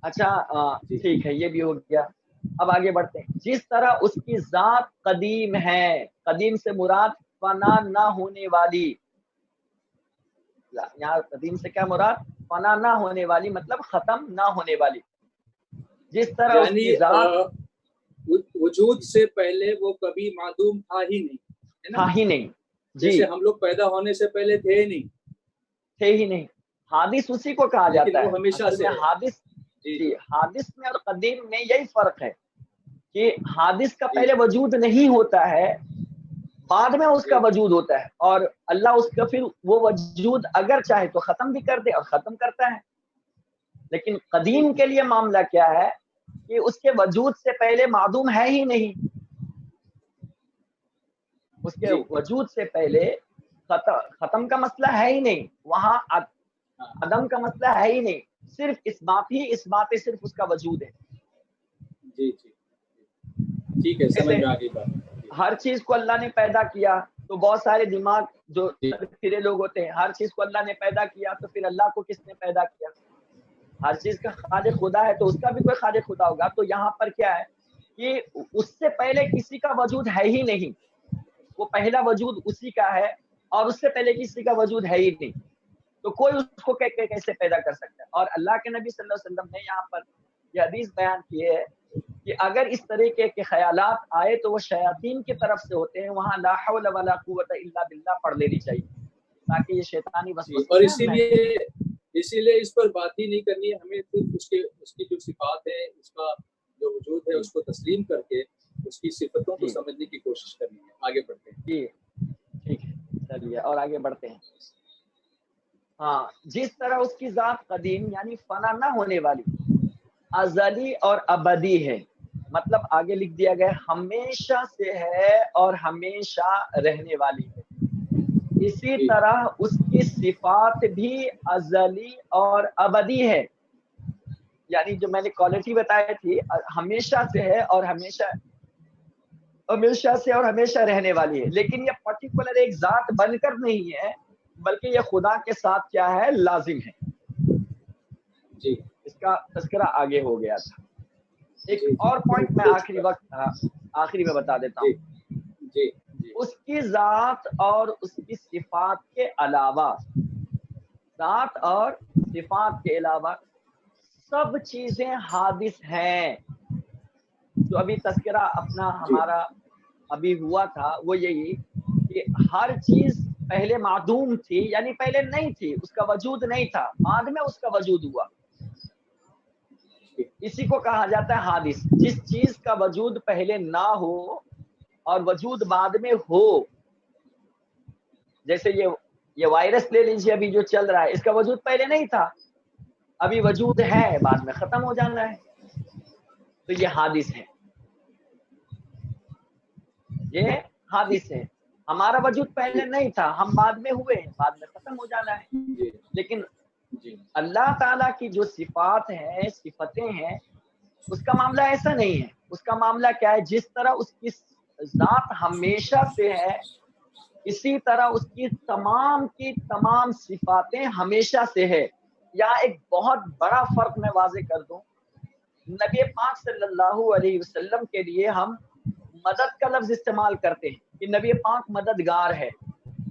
اچھا، ٹھیک ہے، یہ بھی ہو گیا۔ اب آگے بڑھتے ہیں۔ جس طرح اس کی ذات قدیم ہے، قدیم سے مراد فنا نہ ہونے والی، یہاں قدیم سے کیا مراد؟ فنا نہ ہونے والی، مطلب ختم نہ ہونے والی۔ جس طرح اس کی ذات وجود سے پہلے وہ کبھی معدوم تھا ہی نہیں، تھا ہی نہیں، جیسے ہم لوگ پیدا ہونے سے پہلے تھے ہی نہیں، حادث اسی کو کہا جاتا ہے ہمیشہ سے حادث۔ جی، حادث میں اور قدیم میں یہی فرق ہے کہ حادث کا پہلے وجود نہیں ہوتا ہے، بعد میں اس کا وجود ہوتا ہے، اور اللہ اس کا پھر وہ وجود اگر چاہے تو ختم بھی کر دے اور ختم کرتا ہے۔ لیکن قدیم کے لیے معاملہ کیا ہے کہ اس کے وجود سے پہلے معدوم ہے ہی نہیں، اس کے وجود سے پہلے ختم کا مسئلہ ہے ہی نہیں، وہاں عدم کا مسئلہ ہے ہی نہیں، صرف اس بات صرف اس کا وجود ہے۔ جی ٹھیک ہے، سمجھ میں آ گئی بات۔ ہر چیز کو اللہ نے پیدا کیا، تو بہت سارے دماغ جو پھرے لوگ ہوتے ہیں، ہر چیز کو اللہ نے پیدا کیا تو پھر اللہ کو کس نے پیدا کیا؟ ہر چیز کا خالق خدا ہے تو اس کا بھی کوئی خالق خدا ہوگا۔ تو یہاں پر کیا ہے کہ اس سے پہلے کسی کا وجود ہے ہی نہیں، وہ پہلا وجود اسی کا ہے، اور اس سے پہلے کسی کا وجود ہے ہی نہیں، تو کوئی اس کو کیسے پیدا کر سکتا ہے؟ اور اللہ کے نبی صلی اللہ علیہ وسلم نے یہاں پر یہ حدیث بیان کی ہے کہ اگر اس طریقے کے خیالات آئے تو وہ شیاطین کی طرف سے ہوتے ہیں، وہاں لا حول ولا قوت الا باللہ پڑھ لینی چاہیے تاکہ یہ شیطانی وسوسے اور اسی لیے اس پر بات ہی نہیں کرنی ہے، ہمیں صرف اس کی جو صفات ہے، اس کا جو وجود ہے اس کو تسلیم کر کے اس کی صفتوں کو سمجھنے کی کوشش کرنی ہے. آگے بڑھتے ہیں. جی ٹھیک ہے، چلیے اور آگے بڑھتے ہیں. ہاں، جس طرح اس کی ذات قدیم یعنی فنا نہ ہونے والی، ازلی اور ابدی ہے، مطلب آگے لکھ دیا گیا ہمیشہ سے ہے اور ہمیشہ رہنے والی ہے. اسی طرح اس کی صفات بھی ازلی اور ابدی ہے، یعنی جو میں نے کوالٹی بتائی تھی، ہمیشہ سے ہے اور ہمیشہ سے اور ہمیشہ رہنے والی ہے. لیکن یہ پرٹیکولر ایک ذات بن کر نہیں ہے، بلکہ یہ خدا کے ساتھ کیا ہے، لازم ہے. جی اس کا تذکرہ آگے ہو گیا تھا. ایک اور پوائنٹ میں آخری میں بتا دیتا ہوں. جی اس کی ذات اور اس کی صفات کے علاوہ، ذات اور صفات کے علاوہ سب چیزیں حادث ہیں. جو ابھی تذکرہ اپنا ہمارا ابھی ہوا تھا وہ یہی کہ ہر چیز پہلے معدوم تھی، یعنی پہلے نہیں تھی، اس کا وجود نہیں تھا، بعد میں اس کا وجود ہوا. اسی کو کہا جاتا ہے حادث. جس چیز کا وجود پہلے نہ ہو اور وجود بعد میں ہو، جیسے یہ وائرس لے لیجیے، ابھی جو چل رہا ہے اس کا وجود پہلے نہیں تھا، ابھی وجود ہے، بعد میں ختم ہو جانا ہے، تو یہ حادث ہے. یہ حادث ہے. ہمارا وجود پہلے نہیں تھا، ہم بعد میں ہوئے ہیں، بعد میں ختم ہو جانا ہے. لیکن اللہ تعالیٰ کی جو صفات ہیں، صفتیں ہیں، اس کا معاملہ ایسا نہیں ہے. اس کا معاملہ کیا ہے؟ جس طرح اس کی ذات ہمیشہ سے ہے، اسی طرح اس کی تمام صفاتیں ہمیشہ سے ہے. یہاں ایک بہت بڑا فرق میں واضح کر دوں. نبی پاک صلی اللہ علیہ وسلم کے لیے ہم مدد کا لفظ استعمال کرتے ہیں کہ نبی پاک مددگار ہے،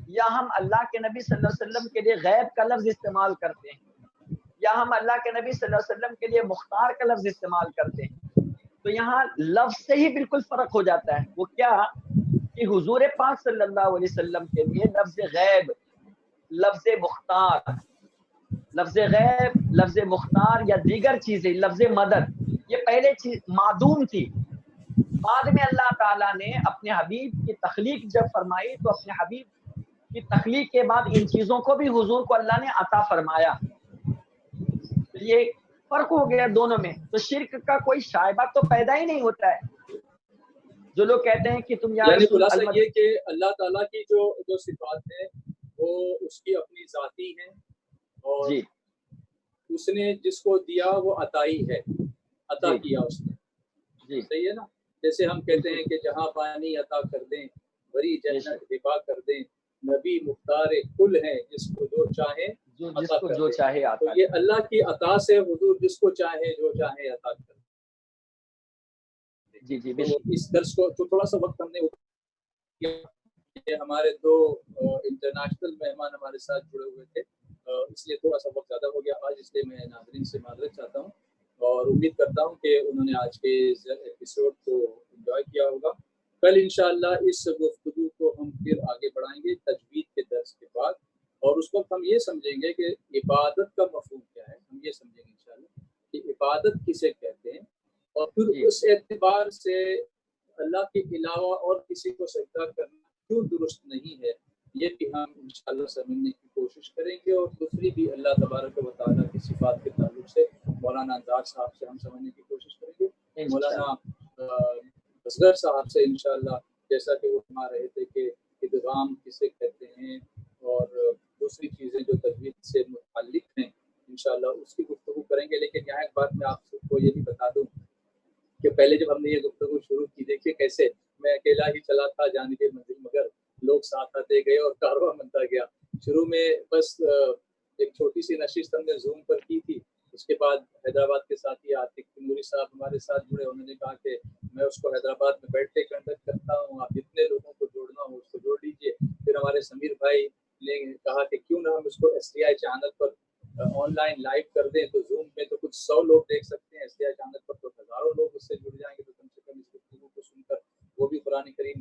یا ہم اللہ کے نبی صلی اللہ علیہ وسلم کے لیے غیب کا لفظ استعمال کرتے ہیں، یا ہم اللہ کے نبی صلی اللہ علیہ وسلم کے لیے مختار کا لفظ استعمال کرتے ہیں. تو یہاں لفظ سے ہی بالکل فرق ہو جاتا ہے. وہ کیا کہ حضور پاک صلی اللہ علیہ وسلم کے لیے لفظ غیب، لفظ مختار، لفظ غیب، لفظ مختار یا دیگر چیزیں، لفظ مدد، یہ پہلے چیز معدوم تھی. بعد میں اللہ تعالیٰ نے اپنے حبیب کی تخلیق جب فرمائی تو اپنے حبیب کی تخلیق کے بعد ان چیزوں کو بھی حضور کو اللہ نے عطا فرمایا. یہ فرق ہو گیا دونوں میں. تو شرک کا کوئی شائبہ تو پیدا ہی نہیں ہوتا ہے. جو لوگ کہتے ہیں کہ تم یعنی خلاصہ یہ کہ اللہ تعالیٰ کی جو صفات ہیں وہ اس کی اپنی ذاتی ہیں، اور جی اس نے جس کو دیا وہ عطائی ہے، عطا جی کیا اس نے. جی صحیح ہے نا؟ جیسے ہم کہتے ہیں کہ جہاں پانی عطا کر دیں، بری جنت ہبا کر دیں، نبی مختار کل ہیں، جس کو جو چاہے جس کو جو چاہے تو آتا. یہ اللہ کی عطا سے حضور جس کو چاہے جو چاہے عطا کر دیں. جی تو اس درس کو تو تھوڑا سا وقت ہم نے کہ ہمارے دو انٹرنیشنل مہمان ہمارے ساتھ جڑے ہوئے تھے، اس لیے تھوڑا سا وقت زیادہ ہو گیا آج، اس لیے میں ناظرین سے معذرت چاہتا ہوں، اور امید کرتا ہوں کہ انہوں نے آج کے ایپیسوڈ کو انجوائے کیا ہوگا. کل انشاءاللہ اس گفتگو کو ہم پھر آگے بڑھائیں گے تجوید کے درس کے بعد، اور اس وقت ہم یہ سمجھیں گے کہ عبادت کا مفہوم کیا ہے. ہم یہ سمجھیں گے انشاءاللہ کہ عبادت کسے کہتے ہیں، اور پھر اس اعتبار سے اللہ کے علاوہ اور کسی کو سجدہ کرنا کیوں درست نہیں ہے، یہ بھی ہم انشاءاللہ سمجھنے کی کوشش کریں گے. اور دوسری بھی اللہ تبارک و تعالیٰ کی صفات کے تعلق سے مولانا انصار صاحب سے ہم سمجھنے کی کوشش کریں گے. مولانا اصغر صاحب سے انشاءاللہ جیسا کہ وہ فرما رہے تھے کہ ادغام کسے کہتے ہیں اور دوسری چیزیں جو تجوید سے متعلق ہیں انشاءاللہ اس کی گفتگو کریں گے. لیکن یہاں ایک بات میں آپ سب کو یہ بھی بتا دوں کہ پہلے جب ہم نے یہ گفتگو شروع کی، دیکھیے کیسے میں اکیلا ہی چلا تھا جانب منزل، مگر لوگ ساتھ آتے گئے اور کارواں بنتا گیا. شروع میں بس ایک چھوٹی سی نشست ہم نے زوم پر کی تھی، اس کے بعد حیدرآباد کے ساتھی عاطف تیموری صاحب ہمارے ساتھ جڑے. انہوں نے کہا کہ میں اس کو حیدرآباد میں بیٹھ کے کنڈکٹ کرتا ہوں، آپ جتنے لوگوں کو جوڑنا ہو اس کو جوڑ لیجیے. پھر ہمارے سمیر بھائی نے کہا کہ کیوں نہ ہم اس کو STI channel per on line live کر دیں، تو زوم میں تو کچھ 100 لوگ دیکھ سکتے ہیں، STI چینل پر تو ہزاروں لوگ اس سے جڑ جائیں گے. تو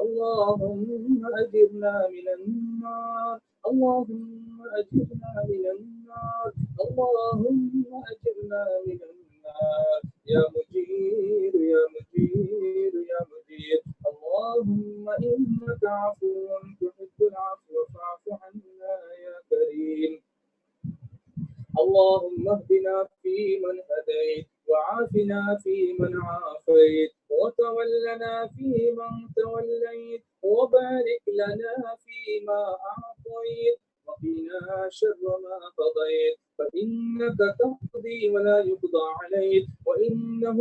اللهم أجرنا من النار، اللهم أجرنا من النار، اللهم أجرنا من النار، يا مجير يا مجير يا مجير. اللهم إنك عفو تحب العفو فاعف عنا يا كريم. اللهم اهدنا فيمن هديت وعافنا فيمن عافيت وتولنا فيمن توليت وبارك لنا فيما أعطيت وقنا شر ما قضيت، فإنك تقضي ولا يقضى عليك، وإنه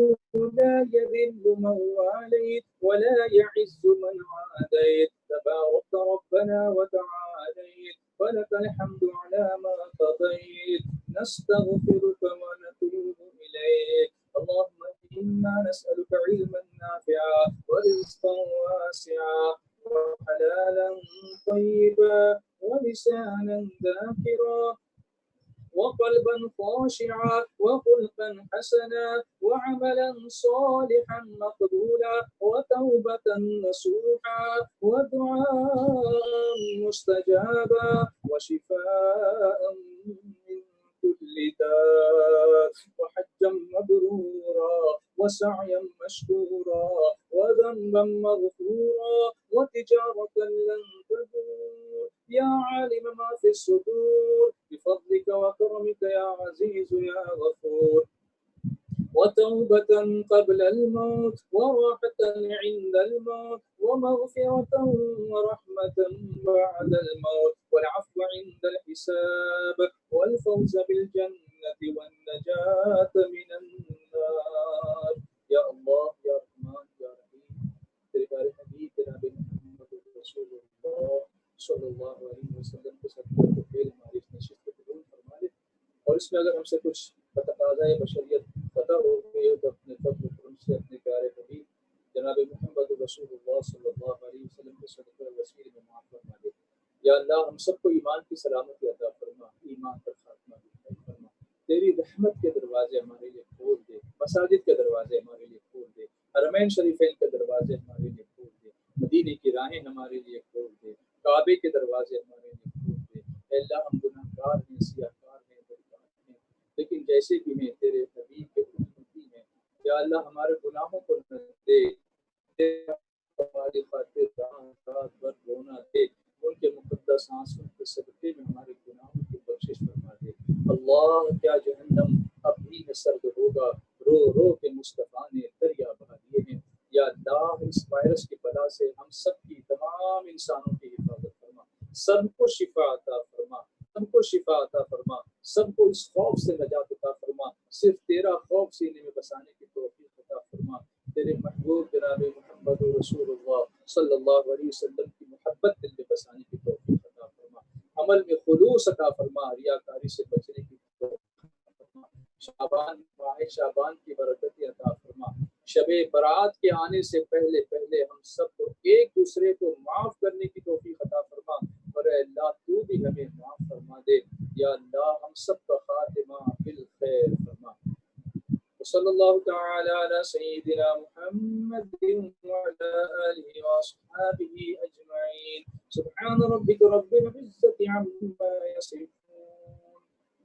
لا يذل من واليت ولا يعز من عاديت. تبارك ربنا وتعاليت، ولك الحمد على ما قضيت. نستغفرك ونتوب إليك. اللهم إنا نسألك علما نافعا ورزقا واسعا وحلالا طيبا ولسانا ذاكرا وقلبا خاشعا وخلقا حسنا وعملا صالحا مقبولا وتوبة نصوحا ودعاء مستجابا وشفاء من كل داء وحجا مبرورا وسعيا مشكورا وذنبا مغفورا وتجارة لن تبور. يا عالم ما في الصدور بفضلك وكرمك يا عزيز يا غفور. وتوبة قبل الموت وراحة عند الموت ومغفرة ورحمة بعد الموت والعفو عند الحساب والفوز بالجنة والنجاة من النار. يا الله يا رحمن يا رحيم. تیرے پیارے حبیب جناب محمد رسول اللہ صلی اللہ علیہ وسلم کے صدقے کو پھر ہماری اس نشست کو قبول فرما لے، اور اس میں اگر ہم سے کچھ تقاضۂ بشریت پتہ ہو گئی ہو تو اپنے فضل و کرم سے اپنے پیارے حبیب جناب محمد رسول اللہ صلی اللہ علیہ وسلم کے صدقے وسیلے میں معاف فرما دے۔ یا اللہ ہم سب کو ایمان کی سلامتی عطا فرما، ایمان پر خاتمہ بھی فرما، تیری رحمت کے دروازے ہمارے لیے کھول دے، مساجد کے دروازے ہمارے لیے کھول دے، حرمین شریفین کے دروازے ہمارے لیے کھول دے، مدینے کی راہیں ہمارے لیے کھول دے، کعبے کے دروازے ہمارے لیے کھول دے۔ اے اللہ ہم گناہ گار ہیں، سیاہ کار ہیں، بدکار ہیں، لیکن جیسے بھی ہیں تیرے حبیب کے امتی ہیں۔ یا اللہ ہمارے گناہوں کو نہ دے، ہماری خاطر رات رات بھر رونا دے، ان کے مقدس آنسوں کے صدقے میں ہمارے گناہوں کی بخشش فرما دے۔ اللہ کیا جہنم اب بھی سرد ہوگا، رو رو کے مصطفیٰ نے دریا بہا دیے ہیں۔ یا اللہ اس وائرس کی بلا سے ہم سب کی، تمام انسانوں کی حفاظت فرما، سب کو شفا عطا فرما، سب کو شفا عطا فرما، سب کو اس خوف سے نجات عطا فرما، صرف تیرا خوف سینے میں بسانے کی توفیق عطا فرما۔ تیرے محبوب جناب محمد رسول اللہ صلی اللہ علیہ وسلم کی محبت دل میں بسانے کی توفیق عطا فرما، عمل میں خلوص عطا فرما، ریاکاری سے بچنے کی توفیق عطا فرما۔ شعبان ماہ شعبان کی برکتیں عطا فرما۔ شب برات کے آنے سے پہلے پہلے ہم سب کو ایک دوسرے کو معاف کرنے کی توفیق عطا فرما، اور اے اللہ تو بھی ہمیں معاف فرما دے۔ یا اللہ ہم سب کا خاتمہ بالخیر فرما۔ وصلی اللہ تعالی علی سیدنا محمد وعلی آلہ واصحابہ اجمعین۔ سبحان ربک رب العزة عما یصفون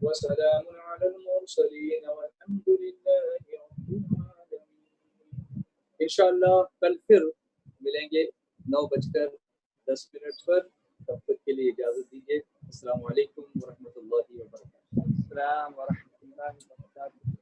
وسلام علی المرسلین والحمد للہ رب العالمین۔ انشاءاللہ کل پھر ملیں گے 9:10 پر، تب تک کے لیے اجازت دیجیے۔ السلام علیکم ورحمۃ اللہ وبرکاتہ۔ السلام ورحمۃ اللہ وبرکاتہ۔